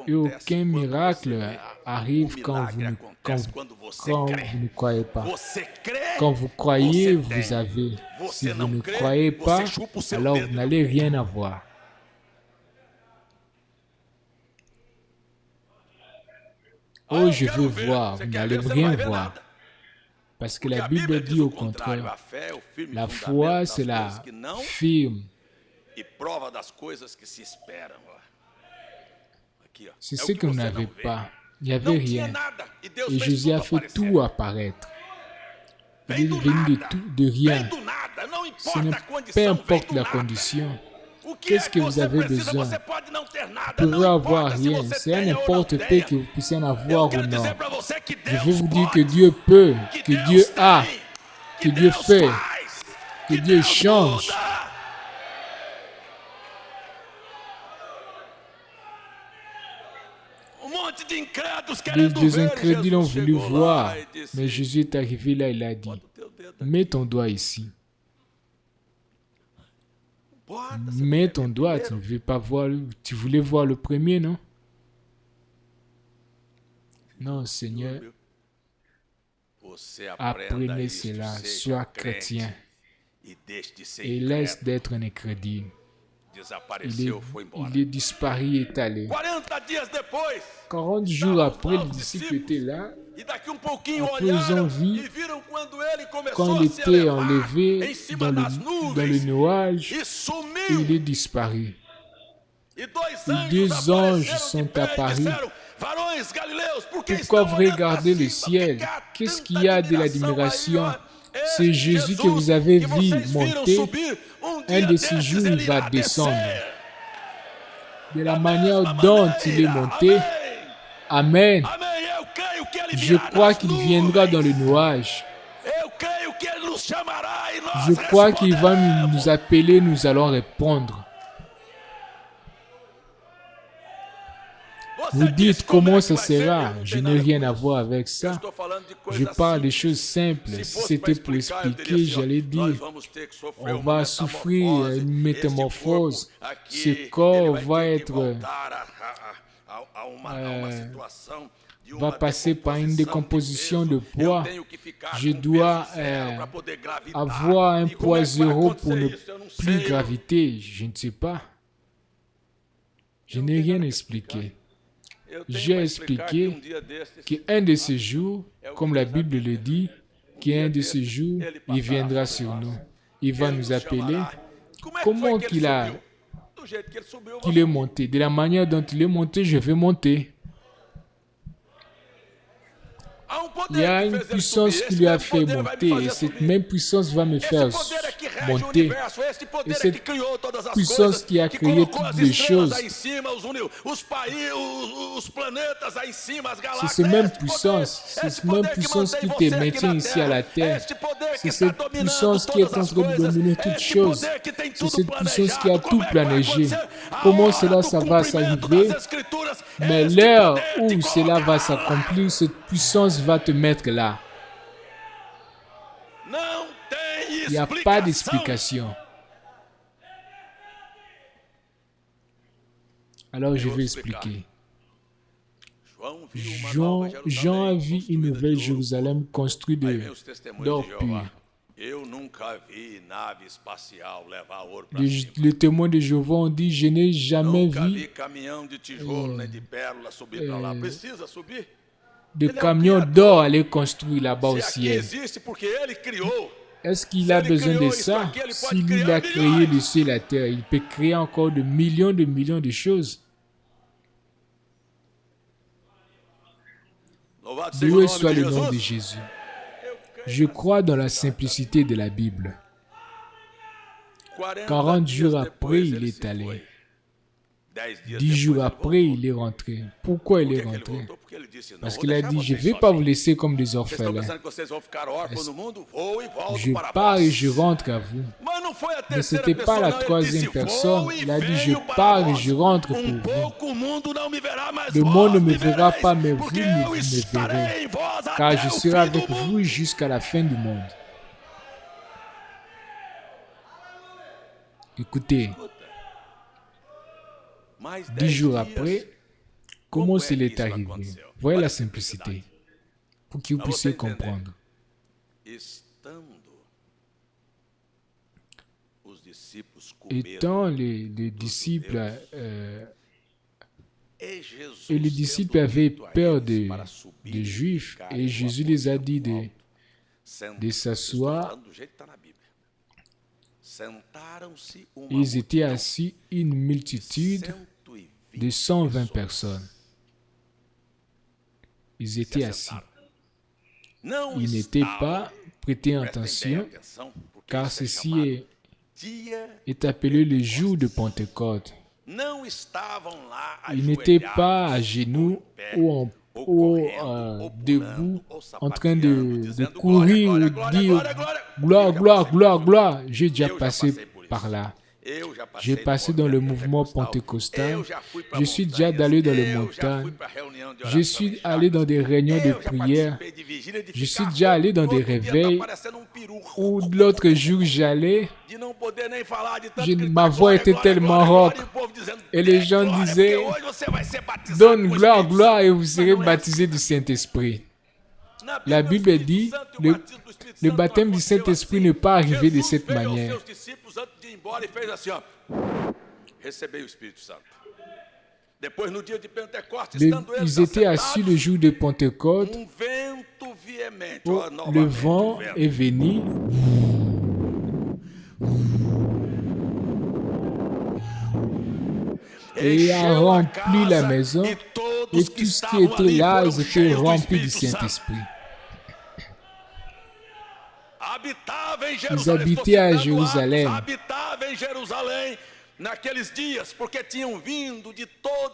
et aucun miracle arrive quand vous ne croyez pas. Quand vous croyez, vous avez. Si vous ne croyez pas, alors vous n'allez rien avoir. Oh, je veux voir, vous n'allez rien voir. Parce que la Bible dit au contraire, la foi, c'est la firme. C'est ce que vous n'avez pas. Il n'y avait rien. Et Jésus a fait tout apparaître. Il est venu de rien. Peu importe la condition. Qu'est-ce que vous avez besoin? Vous pouvez avoir rien. C'est à n'importe quoi que vous puissiez en avoir ou non. Je veux vous dire que Dieu peut, que Dieu a, que Dieu fait, que Dieu change. Les incrédules ont voulu voir, mais Jésus est arrivé là, il a dit, mets ton doigt ici. Mets ton doigt, tu ne veux pas voir, tu voulais voir le premier, non? Non, Seigneur, Apprenez cela, sois chrétien et laisse d'être un incrédule. Il est disparu et allé. 40 jours après, les disciples étaient là. Après, ils ont vu quand il était enlevé dans le nuage, et il est disparu. Et 2 anges sont apparus. Pourquoi vous regardez le ciel? Qu'est-ce qu'il y a de l'admiration? C'est Jésus que vous avez vu monter. Un de ces jours, il va descendre. De la manière dont il est monté, Amen. Je crois qu'il viendra dans le nuage. Je crois qu'il va nous appeler, nous allons répondre. Vous dites comment ça sera? Je n'ai rien à voir avec ça. Je parle des choses simples. Si c'était pour expliquer, j'allais dire, on va souffrir une métamorphose. Ce corps va être... va passer par une décomposition de poids. Je dois avoir un poids 0 pour ne plus graviter. Je ne sais pas. Je n'ai rien expliqué. J'ai expliqué qu'un de ces jours, comme la Bible le dit, qu'un de ces jours, il viendra sur nous. Il va nous appeler. Comment qu'il est monté? De la manière dont il est monté, je vais monter. Il y a une puissance qui lui a fait monter et cette même puissance va me faire monter. Et cette puissance qui a créé toutes les choses, c'est cette même puissance qui te maintient ici à la terre. C'est cette puissance qui est en train de dominer toutes choses. C'est cette puissance qui a tout planégé. Comment cela ça va s'arriver? Mais l'heure où cela va s'accomplir, cette puissance va te mettre là. Il n'y a pas d'explication. Alors je vais expliquer. Jean a vu une nouvelle Jérusalem construite d'or pur. Le témoin de Jéhovah ont dit, je n'ai jamais vu de camions d'or aller construire là-bas au ciel. Est-ce qu'il a besoin de ça? S'il a créé le ciel et la terre, il peut créer encore de millions de choses. Loué soit le nom de Jésus. Je crois dans la simplicité de la Bible. 40 jours après, il est allé. 10 jours après, il est rentré. Pourquoi il est rentré? Parce qu'il a dit, je ne vais pas vous laisser comme des orphelins. Je pars et je rentre à vous. Mais ce n'était pas la troisième personne. Il a dit, je pars et je rentre pour vous. Le monde ne me verra pas, mais vous me verrez. Car je serai avec vous jusqu'à la fin du monde. Écoutez. 10 jours après, comment cela est arrivé? Voyez la simplicité, pour que vous puissiez comprendre. Étant les disciples, et les disciples avaient peur des Juifs, et Jésus les a dit de s'asseoir. Ils étaient assis, une multitude de 120 personnes. Ils étaient assis. Ils n'étaient pas prêtés attention, car ceci est appelé le jour de Pentecôte. Ils n'étaient pas à genoux ou debout, en train de courir ou de dire gloire, gloire, gloire, gloire. J'ai déjà passé par là. J'ai passé dans le mouvement pentecostal. Je suis déjà allé dans les montagnes. Je suis allé dans des réunions de prière. Je suis déjà allé dans des réveils où l'autre jour j'allais. Ma voix était tellement rauque. Et les gens disaient, donne gloire, gloire et vous serez baptisés du Saint-Esprit. La Bible dit le baptême du Saint-Esprit n'est pas arrivé de cette manière. Ils étaient assis le jour de Pentecôte. Le vent est venu. Et a rempli la maison. Et tout ce qui était là, ils étaient remplis du Saint-Esprit. Ils habitaient à Jérusalem.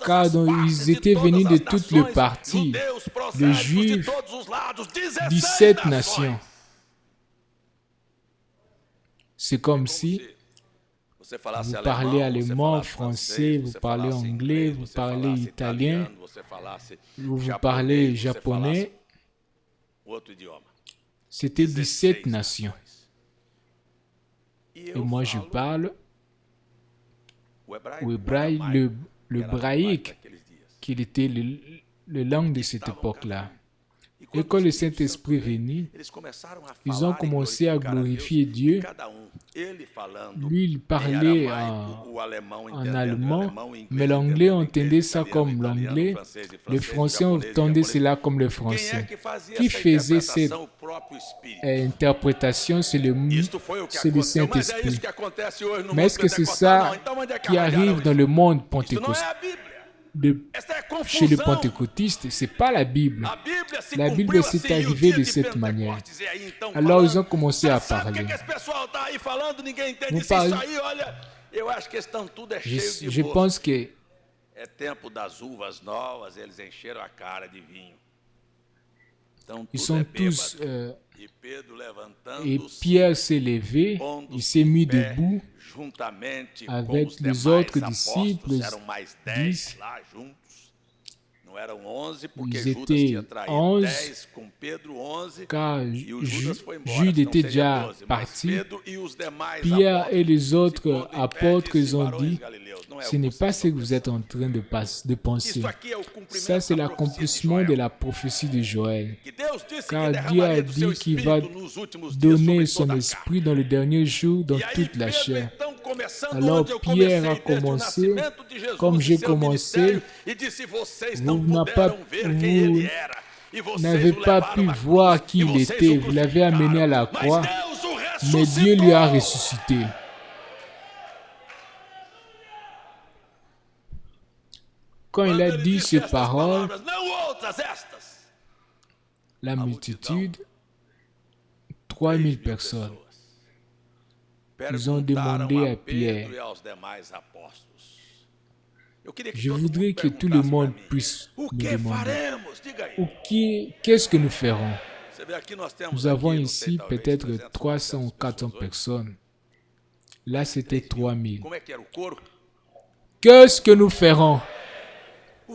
Car ils étaient venus de toutes les parties, les Juifs, 17 nations. C'est comme si vous parlez allemand, français, vous parlez anglais, vous parlez italien, vous parlez japonais. C'était 17 nations. Et moi, je parle le braïque, qui était le langue de cette époque-là. Et quand le Saint-Esprit est venu, ils ont commencé à glorifier Dieu. Lui, il parlait en allemand, mais l'anglais entendait ça comme l'anglais. Les Français entendaient cela comme le français. Qui faisait cette interprétation? C'est le Saint-Esprit. Mais est-ce que c'est ça qui arrive dans le monde pentecôtiste? Chez les pentecôtistes, ce n'est pas la Bible. La Bible s'est arrivée de cette manière. Alors ils ont commencé à parler. Je pense que ils sont tous... et Pierre s'est levé, il s'est mis debout avec les autres disciples, 10. Ils étaient 11, car Jude était déjà parti. Pierre et les autres apôtres, ils ont dit, ce n'est pas ce que vous êtes en train de penser. Ça, c'est l'accomplissement de la prophétie de Joël. Car Dieu a dit qu'il va donner son esprit dans le dernier jour dans toute la chair. Alors Pierre a commencé, comme j'ai commencé, vous n'avez pas pu voir qui il était, vous l'avez amené à la croix, mais Dieu lui a ressuscité. Quand il a dit ces paroles, la multitude, 3000 personnes, ils ont demandé à Pierre, je voudrais que tout le monde puisse me demander, qu'est-ce que nous ferons? Nous avons ici peut-être 300 ou 400 personnes. Là, c'était 3000. Qu'est-ce que nous ferons?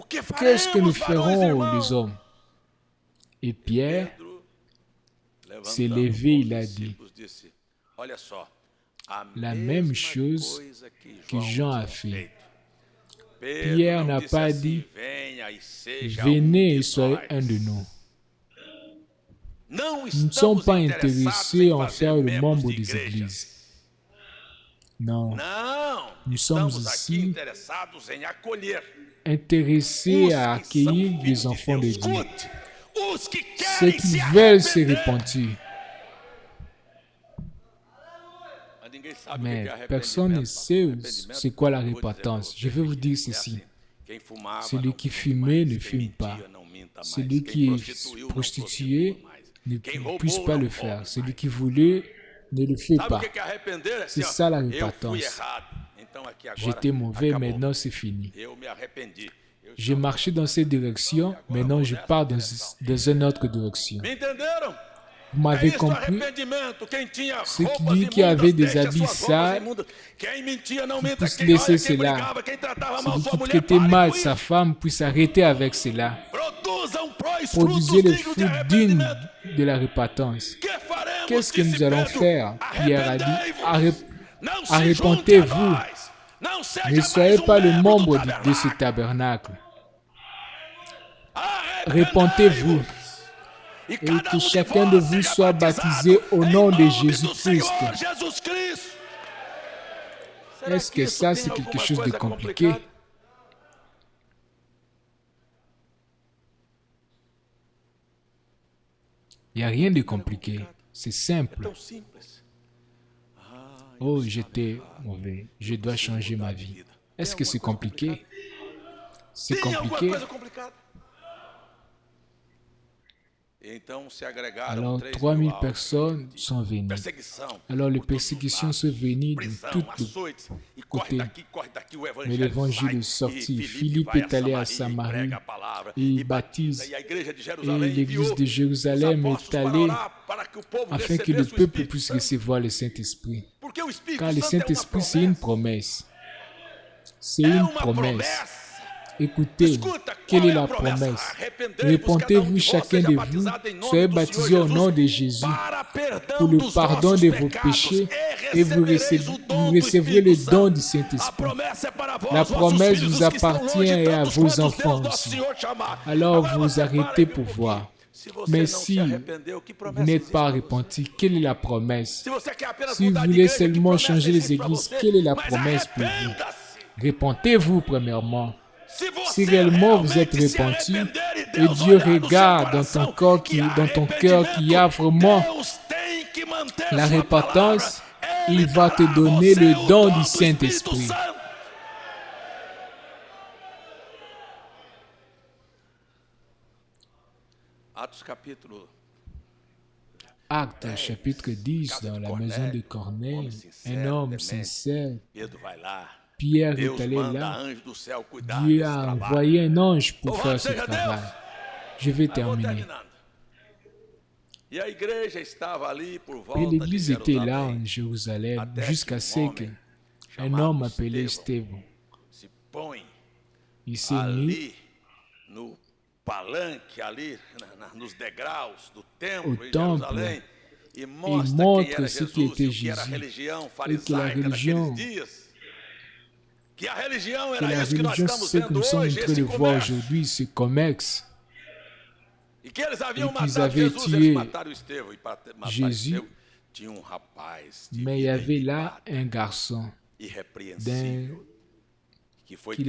Qu'est-ce que nous ferons, les hommes? Et Pierre s'est levé, il a dit, la même chose que Jean a fait. Pierre n'a pas dit, venez et soyez un de nous. Nous ne sommes pas intéressés en faire le membre des églises. Non, nous sommes ici intéressés à accueillir les enfants de Dieu. Ceux qui veulent se repentir. Mais personne ne sait c'est quoi la repentance. Je vais vous dire ceci. Celui qui fumait ne fume pas. Celui qui est prostitué ne puisse pas le faire. Celui qui voulait ne le fait pas. C'est ça la repentance. J'étais mauvais, maintenant c'est fini. J'ai marché dans cette direction, maintenant je pars dans une autre direction. Vous m'avez compris? Ceux qui disent qu'il y avait des habits sales, qui puissent laisser cela. Celui qui traitait mal sa femme puisse arrêter avec cela. Produisez les fruits dignes de la repentance. Qu'est-ce que nous allons faire? Pierre a dit, arrepentez-vous. Ne soyez pas le membre de ce tabernacle. Repentez-vous. et que chacun de vous soit baptisé au nom de Jésus-Christ. Est-ce que ça, c'est quelque chose de compliqué? Il n'y a rien de compliqué. C'est simple. Oh, j'étais mauvais. Je dois changer ma vie. Est-ce que c'est compliqué? C'est compliqué. Alors, 3000 personnes sont venues. Alors, les persécutions sont venues de tous les côtés. Mais l'évangile est sorti. Philippe est allé à Samarie et il baptise. Et l'église de Jérusalem est allée afin que le peuple puisse recevoir le Saint-Esprit. Car le Saint-Esprit, c'est une promesse. C'est une promesse. Écoutez, quelle est la promesse? Répentez-vous chacun de vous, soyez baptisés au nom de Jésus pour le pardon de vos péchés et vous recevrez le don du Saint-Esprit. La promesse vous appartient et à vos enfants aussi. Alors vous arrêtez pour voir. Mais si vous n'êtes pas repenti, quelle est la promesse? Si vous voulez seulement changer les églises, quelle est la promesse pour vous? Répentez-vous premièrement. Si réellement vous êtes repenti et Dieu regarde dans ton cœur qu'il y a vraiment la repentance, il va te donner le don du Saint-Esprit. Actes chapitre 10, dans la maison de Corneille, un homme sincère, Pierre est allé là. Dieu a envoyé un ange pour faire ce travail. Je vais terminer. Et l'église était là en Jérusalem jusqu'à ce qu'un homme appelé Stephen, il s'est mis au temple et il montre ce qui était Jésus et que la religion, c'est que nous sommes en train de voir aujourd'hui, ce commerce, et qu'ils avaient tué Jésus, mais il y avait là un garçon qui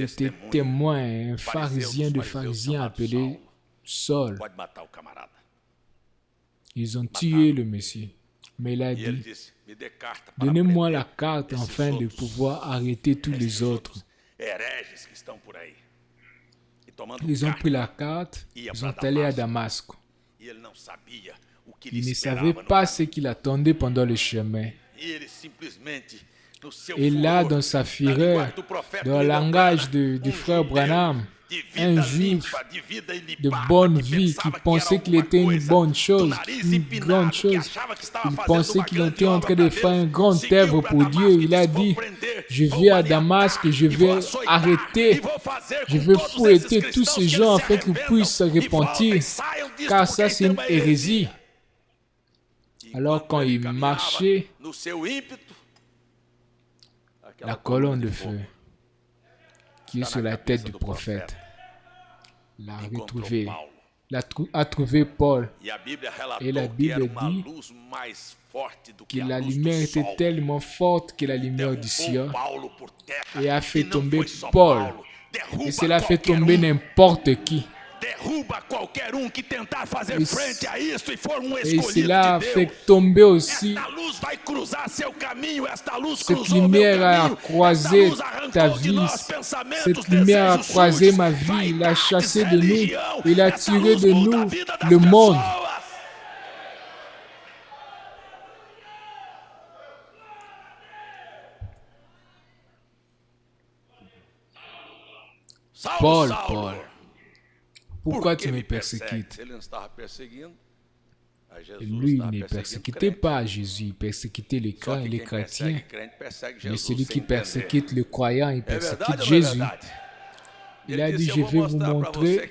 était témoin, un pharisien de pharisiens appelé Saul. Ils ont tué le Messie. Mais il a dit, donnez-moi la carte afin de pouvoir arrêter tous les autres. Ils ont pris la carte, ils sont allés à Damasque. Il ne savait pas ce qu'il attendait pendant le chemin. Et là, dans sa fureur, dans le langage du frère Branham, un juif de bonne vie qui pensait qu'il était une bonne chose, une grande chose. Il pensait qu'il était en train de faire un grand œuvre pour Dieu. Il a dit, je vais à Damasque, je vais arrêter, je vais fouetter tous ces gens afin qu'ils puissent se repentir, car ça c'est une hérésie. Alors quand il marchait, la colonne de feu qui est sur la tête du prophète a trouvé Paul. Et la Bible dit que la lumière était tellement forte que la lumière du ciel et a fait tomber Paul. Et cela fait tomber n'importe qui. Et cela fait tomber aussi. Cette lumière a croisé ta vie. Cette lumière a croisé ma vie. Il a chassé de nous. Il a tiré de nous le monde. Paul, pourquoi tu me persécutes? Et lui, il ne persécutait pas Jésus, il persécutait les chrétiens. Mais celui qui persécute le croyant, il persécute Jésus. Il a dit, je vais vous montrer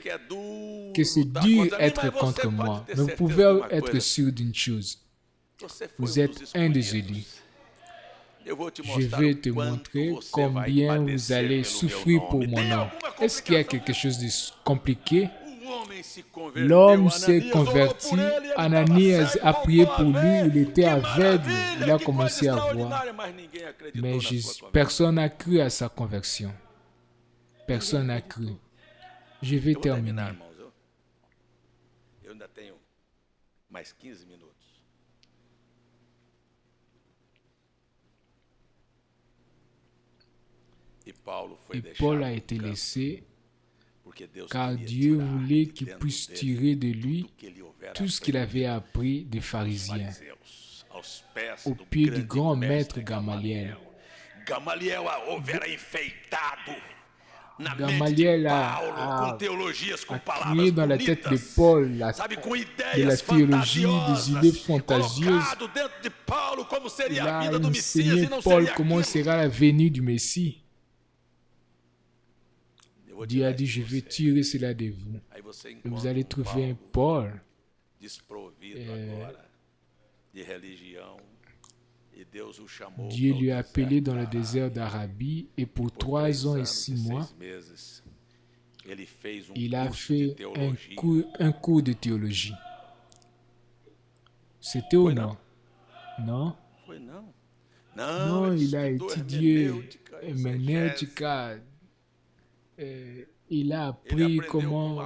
que c'est dur d'être contre moi. Mais vous pouvez être sûr d'une chose. Vous êtes un des élus. Je vais te montrer combien vous allez souffrir pour mon nom. Est-ce qu'il y a quelque chose de compliqué? L'homme s'est converti. Ananias a prié pour lui. Il était aveugle. Il a commencé à voir. Mais personne n'a cru à sa conversion. Personne n'a cru. Je vais terminer. Et Paul a été laissé car Dieu voulait qu'il puisse tirer de lui tout ce qu'il avait appris des pharisiens au pied du grand maître Gamaliel. Gamaliel a créé dans la tête de Paul de la théologie, des idées fantasieuses. Il a enseigné Paul comment sera la venue du Messie. Dieu a dit, je vais tirer cela de vous. Et vous allez trouver un Paul Dieu lui a appelé dans le désert d'Arabie et pour 3 ans et 6 mois, il a fait un cours de théologie. C'était ou non? Non? Non, il a étudié herméneutique. Il a appris comment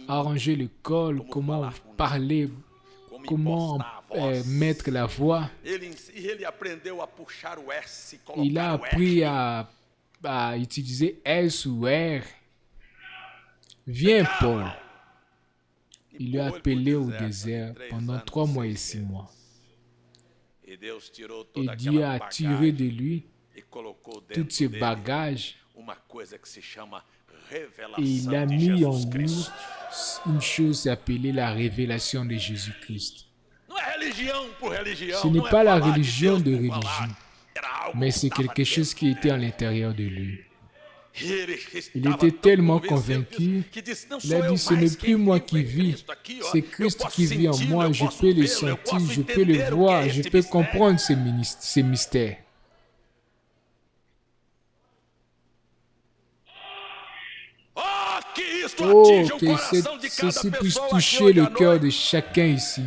arranger le col, comment parler, comment mettre la voix. Il a appris à utiliser S ou R. Viens, Paul. Il lui a appelé au désert pendant 3 mois et 6 mois. Et Dieu a tiré de lui tous ses bagages. Et il a mis en lui une chose appelée la révélation de Jésus-Christ. Ce n'est pas la religion de religion, mais c'est quelque chose qui était à l'intérieur de lui. Il était tellement convaincu, il a dit, ce n'est plus moi qui vis, c'est Christ qui vit en moi, je peux le sentir, je peux le voir, je peux comprendre ces mystères. Oh, que ceci puisse toucher le cœur de chacun ici.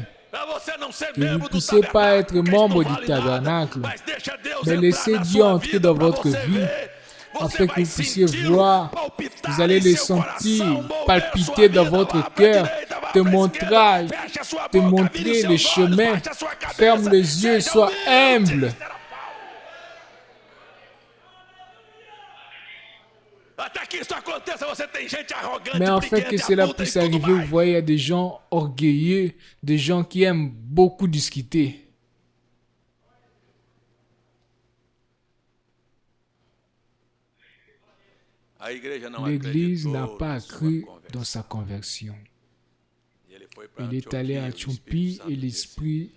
Que vous ne puissiez pas être membre du tabernacle, mais laissez Dieu entrer dans votre vie, afin que vous puissiez voir, vous allez le sentir palpiter dans votre cœur, te montrer le chemin. Ferme les yeux, sois humble. Mais afin que cela puisse arriver, vous voyez, il y a des gens orgueilleux, des gens qui aiment beaucoup discuter. L'Église n'a pas cru dans sa conversion. Il est allé à Antiochie et l'Esprit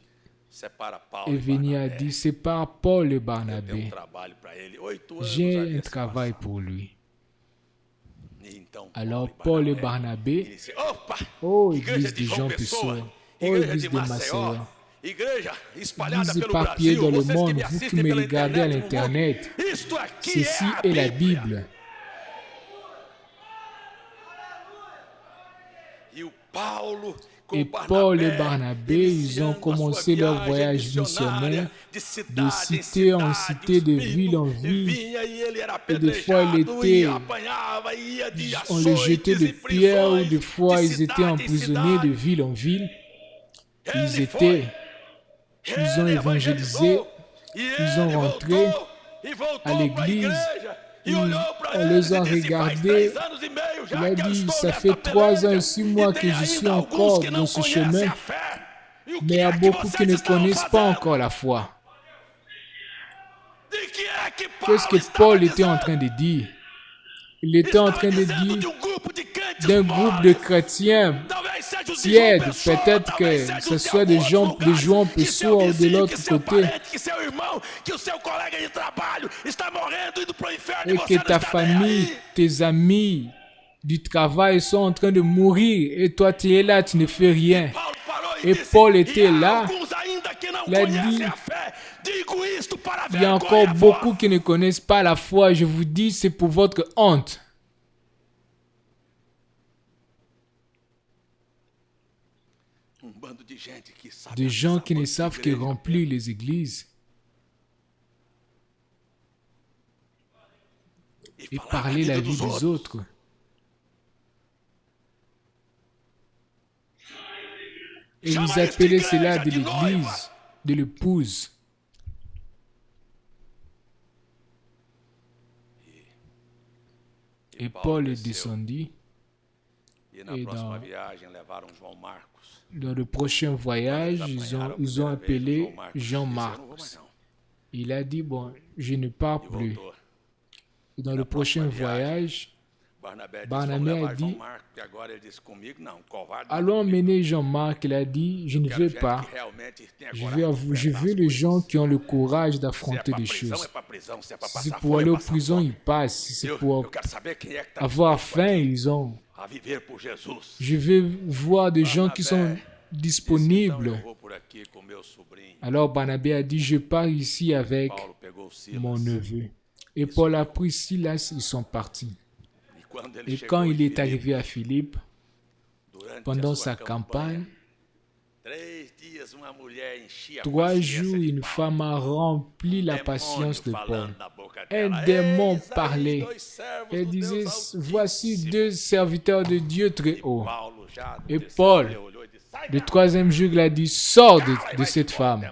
est venu à dire, sépare Paul et Barnabé. J'ai un travail pour lui. Alors Paul et Barnabé, oh église de Jean Pessoa, oh église de Macéa, église éparpillée dans le monde, vous qui me regardez à l'internet, ceci est la Bible. Et Paul et Barnabé, ils ont commencé leur voyage missionnaire de cité en cité, de ville en ville. Et des fois, on les jetait de pierres, ou des fois, ils étaient emprisonnés de ville en ville. Ils ont évangélisé, ils ont rentré à l'église. On les a regardés. Il a dit, ça fait 3 ans et 6 mois que je suis encore dans ce chemin. Mais il y a beaucoup qui ne connaissent pas encore la foi. Qu'est-ce que Paul était en train de dire? Il était en train de dire d'un groupe de chrétiens tièdes, peut-être que ce soit des gens de João Pessoa ou de l'autre côté, et que ta famille, tes amis du travail sont en train de mourir et toi tu es là, tu ne fais rien. Et Paul était là. Il a dit, il y a encore beaucoup qui ne connaissent pas la foi. Je vous dis, c'est pour votre honte. de gens qui ne savent que remplir les églises et parler la vie des autres. Et vous appelez cela de l'église, de l'épouse. Et Paul est descendu. Et dans le prochain voyage, ils ont appelé Jean-Marc. Il a dit, bon, je ne pars plus. Et dans le prochain voyage, Barnabé a dit, allons emmener Jean-Marc. Il a dit, je ne vais pas. Je veux les gens qui ont le courage d'affronter les choses. Si c'est pour aller aux prisons, ils passent. Si c'est pour avoir faim, ils ont. Je veux voir des gens qui sont disponibles. Alors Barnabé a dit, je pars ici avec mon neveu. Et Paul a pris Silas, ils sont partis. Et quand il est arrivé à Philippe, pendant sa campagne, 3 jours, une femme a rempli la patience de Paul. Un démon parlait. Elle disait, voici 2 serviteurs de Dieu très hauts. Et Paul, le 3e jour, il a dit, sors de cette femme.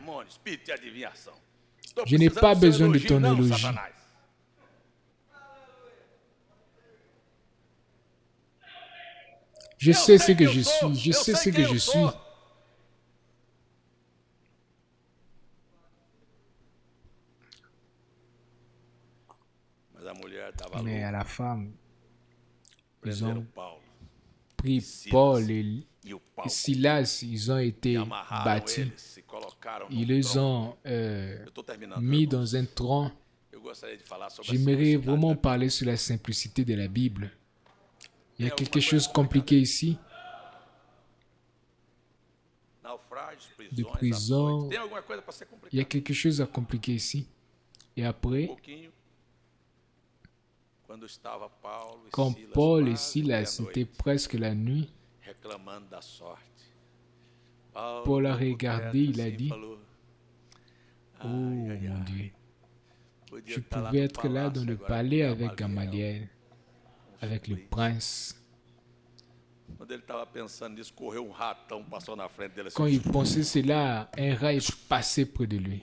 Je n'ai pas besoin de ton éloge. Je sais ce que je suis. Je sais ce que je suis. Mais à la femme, ils ont pris Paul et Silas, ils ont été battus. Ils les ont mis dans un tronc. J'aimerais vraiment parler sur la simplicité de la Bible. Il y a quelque chose de compliqué ici. De prison. Il y a quelque chose à compliquer ici. Et après, quand Paul et Silas, c'était presque la nuit, Paul a regardé, il a dit, « Oh mon Dieu, je pouvais être là dans le palais avec Gamaliel, avec le prince. » Quand il pensait cela, un rat est passé près de lui.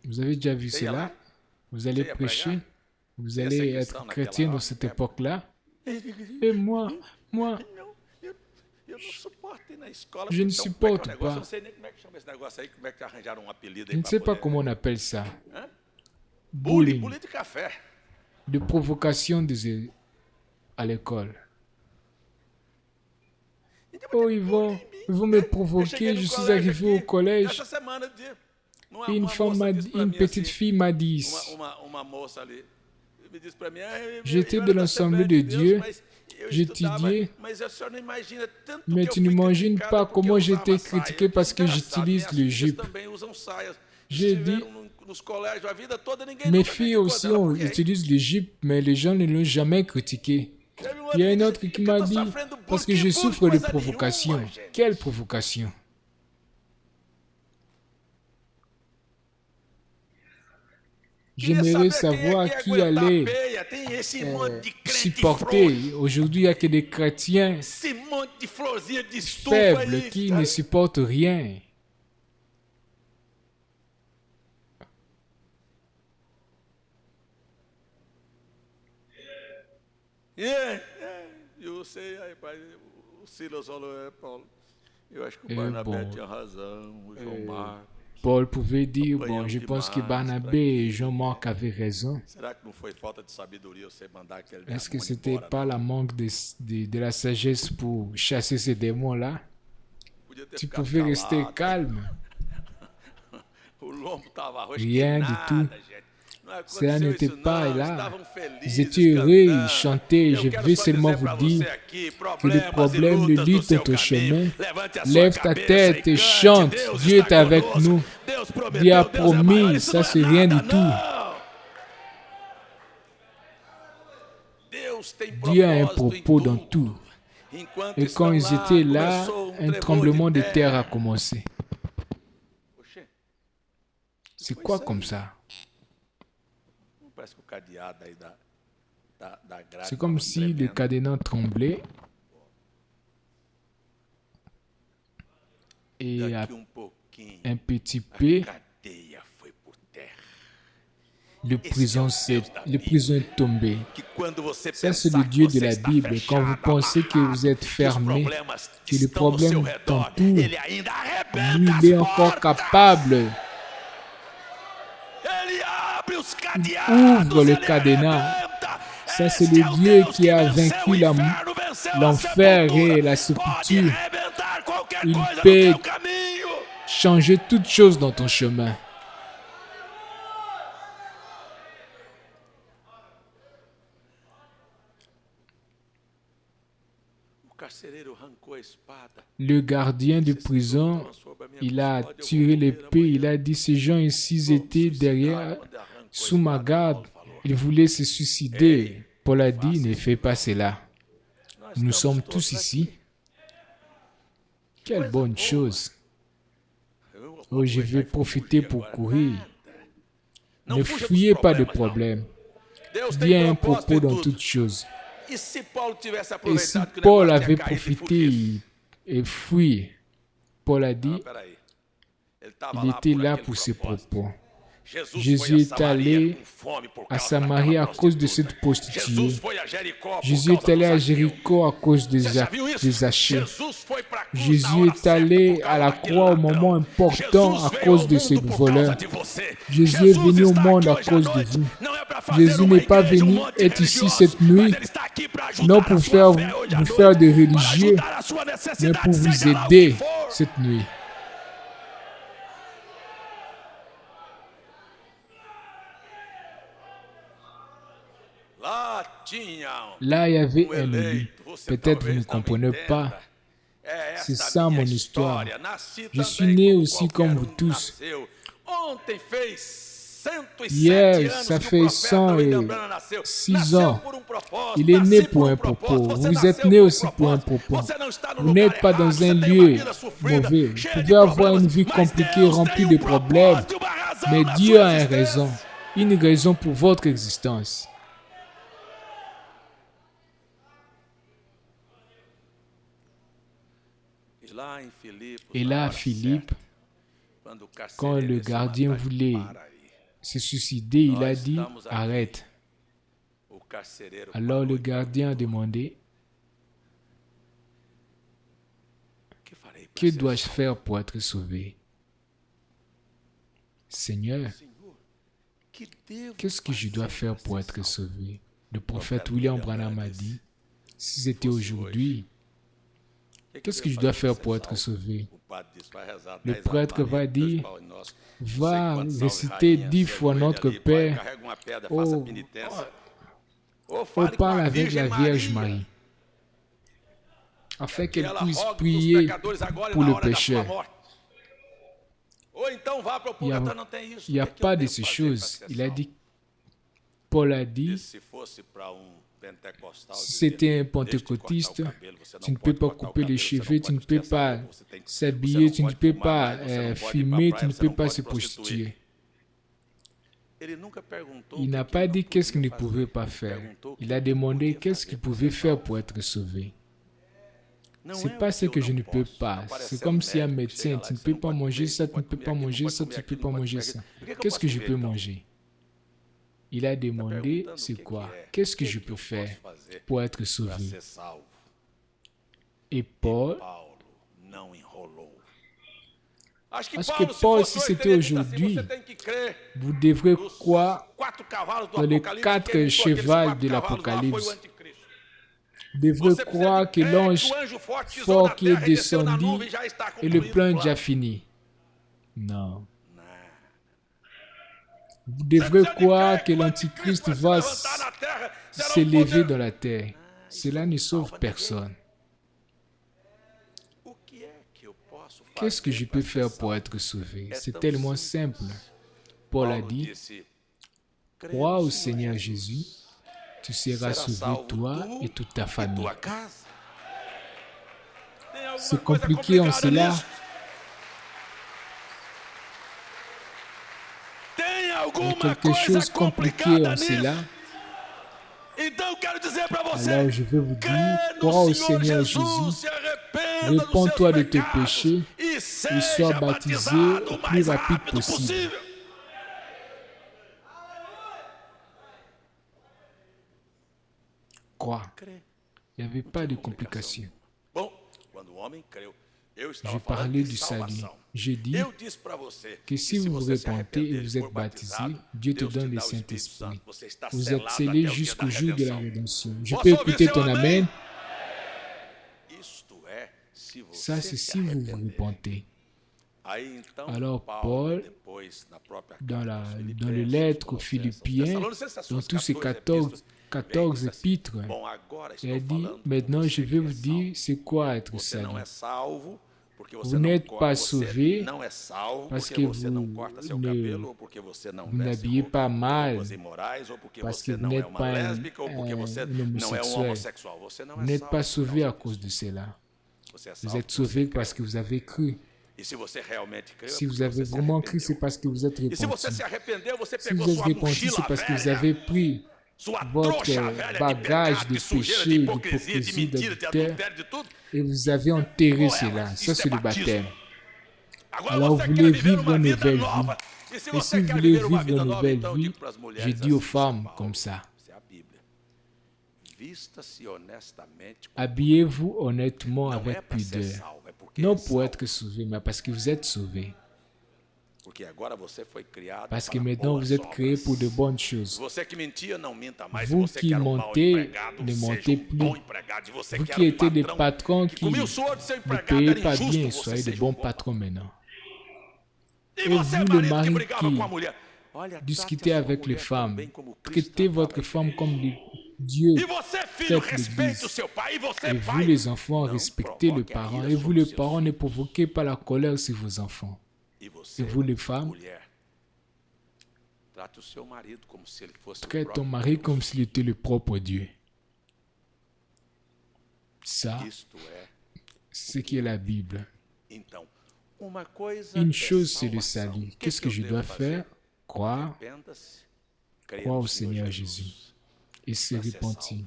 Vous avez déjà vu cela? Vous allez prêcher? Vous allez être chrétien dans cette époque-là? Et moi, je ne supporte pas. Je ne sais pas comment on appelle ça. Bullying. De provocation à l'école. Oh, ils vont me provoquer. Je suis arrivé au collège. Et une petite fille m'a dit, j'étais de l'Assemblée de Dieu, j'étudiais, mais tu n'imagines pas comment j'étais critiqué parce que j'utilise le jupe. J'ai dit, mes filles aussi utilisent le jupe, mais les gens ne l'ont jamais critiqué. Il y a un autre qui m'a dit, parce que je souffre de provocation. Quelle provocation? J'aimerais savoir qui allait supporter. Aujourd'hui, il n'y a que des chrétiens faibles qui ne supportent rien. Eu sei, aí, pai, o Silas falou, Paulo, eu acho que o Barnabé tinha razão, o João Marcos. Paul pouvait dire, bon, je pense que Barnabé et Jean-Marc avaient raison. Est-ce que ce n'était pas la manque de la sagesse pour chasser ces démons-là? Tu pouvais rester calme. Rien du tout. Cela n'était pas là. Ils étaient heureux, ils chantaient. Je veux seulement vous dire que les problèmes ne limitent dans ton chemin. Lève ta tête et chante. Dieu est avec nous. Dieu a promis, ça c'est rien du tout. Dieu a un propos dans tout. Et quand ils étaient là, un tremblement de terre a commencé. C'est quoi comme ça? C'est comme si le cadenas tremblait. Et un petit peu, le prison est tombé. Ça, c'est le Dieu de la Bible. Quand vous pensez que vous êtes fermé, que le problème t'entoure, lui, il est encore capable. Il ouvre le cadenas. Ça, c'est le Dieu qui a vaincu l'enfer et la sépulture. Il peut changer toutes choses dans ton chemin. Le gardien de prison, il a tiré l'épée, il a dit, ces gens ici étaient derrière, sous ma garde, ils voulaient se suicider. Paul a dit, ne fais pas cela. Nous sommes tous ici. Quelle bonne chose. Oh, je vais profiter pour courir. Ne fuyez pas de problème. Dieu a un propos dans toutes choses. Et si Paul avait profité et fui, Paul a dit, il était là pour ses propos. Jésus est allé à Samarie à cause de cette prostituée. Jésus est allé à Jéricho à cause des Zachée. Jésus est allé à la croix au moment important à cause de ces voleurs. Jésus est venu au monde à cause de vous. Jésus n'est pas venu être ici cette nuit, non pour vous faire des religieux, mais pour vous aider cette nuit. Là, il y avait un lit. Peut-être vous ne comprenez pas. C'est ça mon histoire. Je suis né aussi comme vous tous. Hier, ça fait 106 ans. Il est né pour un propos. Vous êtes né aussi pour un propos. Vous n'êtes pas dans un lieu mauvais. Vous pouvez avoir une vie compliquée, remplie de problèmes. Mais Dieu a une raison pour votre existence. Et là, Philippe, quand le gardien voulait se suicider, il a dit, arrête. Alors le gardien a demandé, que dois-je faire pour être sauvé? Seigneur, qu'est-ce que je dois faire pour être sauvé? Le prophète William Branham a dit, si c'était aujourd'hui, qu'est-ce que je dois faire pour être sauvé? Le prêtre va dire, va réciter 10 fois notre Père. Parle avec la Vierge Marie, afin qu'elle puisse prier pour le pécheur. Il n'y a pas de ces choses. Il a dit, Paul a dit, si c'était un pentecôtiste, tu ne peux pas couper les cheveux, tu ne peux pas s'habiller, tu ne peux pas fumer, tu ne peux pas se prostituer. Il n'a pas dit qu'est-ce qu'il ne pouvait pas faire. Il a demandé qu'est-ce qu'il pouvait faire pour être sauvé. Ce n'est pas ce que je ne peux pas. C'est comme si un médecin, tu ne peux pas manger ça, tu ne peux pas manger ça, tu ne peux pas manger ça. Qu'est-ce que je peux manger? Il a demandé, c'est quoi? Qu'est-ce que je peux faire pour être sauvé? Et Paul, parce que Paul, si c'était aujourd'hui, vous devrez croire dans les 4 chevaux de l'Apocalypse. Vous devrez croire que l'ange fort qui est descendu et le plan est déjà fini. Non. Vous devrez croire que l'Antichrist va s'élever dans la terre. Cela ne sauve personne. Qu'est-ce que je peux faire pour être sauvé? C'est tellement simple. Paul a dit, crois au Seigneur Jésus, tu seras sauvé toi et toute ta famille. C'est compliqué en cela. Il y a quelque chose de compliqué en cela. Alors je vais vous dire, crois au Seigneur Jésus, répands-toi de tes péchés et sois baptisé le plus rapide possible. Crois. Il n'y avait pas de complications. Je parlais du salut. J'ai dit que si vous vous repentez et vous êtes baptisé, Dieu te donne le Saint-Esprit. Vous êtes scellés jusqu'au jour de la rédemption. Je peux écouter ton Amen? Ça, c'est si vous vous repentez. Alors Paul, dans les lettres aux Philippiens, dans tous ces 14 épîtres, il a dit, maintenant je vais vous dire c'est quoi être salut. Vous n'êtes pas sauvé parce que vous n'habillez pas mal, parce que vous n'êtes pas un homosexuel. Vous n'êtes pas sauvé à cause de cela. Vous êtes sauvé parce que vous avez cru. Si vous avez vraiment cru, c'est parce que vous êtes repenti. Si vous êtes repenti, c'est parce que vous avez pris votre bagage de péché, d'hypocrisie, d'adultère, et vous avez enterré cela. Ça, c'est le baptême. Alors, vous voulez vivre une nouvelle vie. Et si vous voulez vivre une nouvelle vie, je dis aux femmes comme ça. Habillez-vous honnêtement avec pudeur. Non pour être sauvé, mais parce que vous êtes sauvé. Parce que maintenant vous êtes créés pour de bonnes choses. Vous qui mentez, ne mentez plus. Vous qui étiez des patrons qui ne payez pas bien, soyez de bons patrons maintenant. Et vous, le mari qui discutez avec les femmes, traitez votre femme comme Dieu fait l'Église. Et vous, les enfants, respectez les parents. Et vous, les parents, ne provoquez pas la colère sur vos enfants. Et vous, les femmes, traite ton mari comme s'il était le propre Dieu. Ça, c'est ce qui est la Bible. Une chose, c'est le salut. Qu'est-ce que je dois faire? Croire au Seigneur Jésus et se repentir.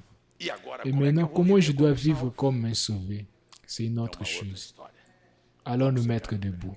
Et maintenant, comment je dois vivre comme un sauvé? C'est une autre chose. Allons nous mettre debout.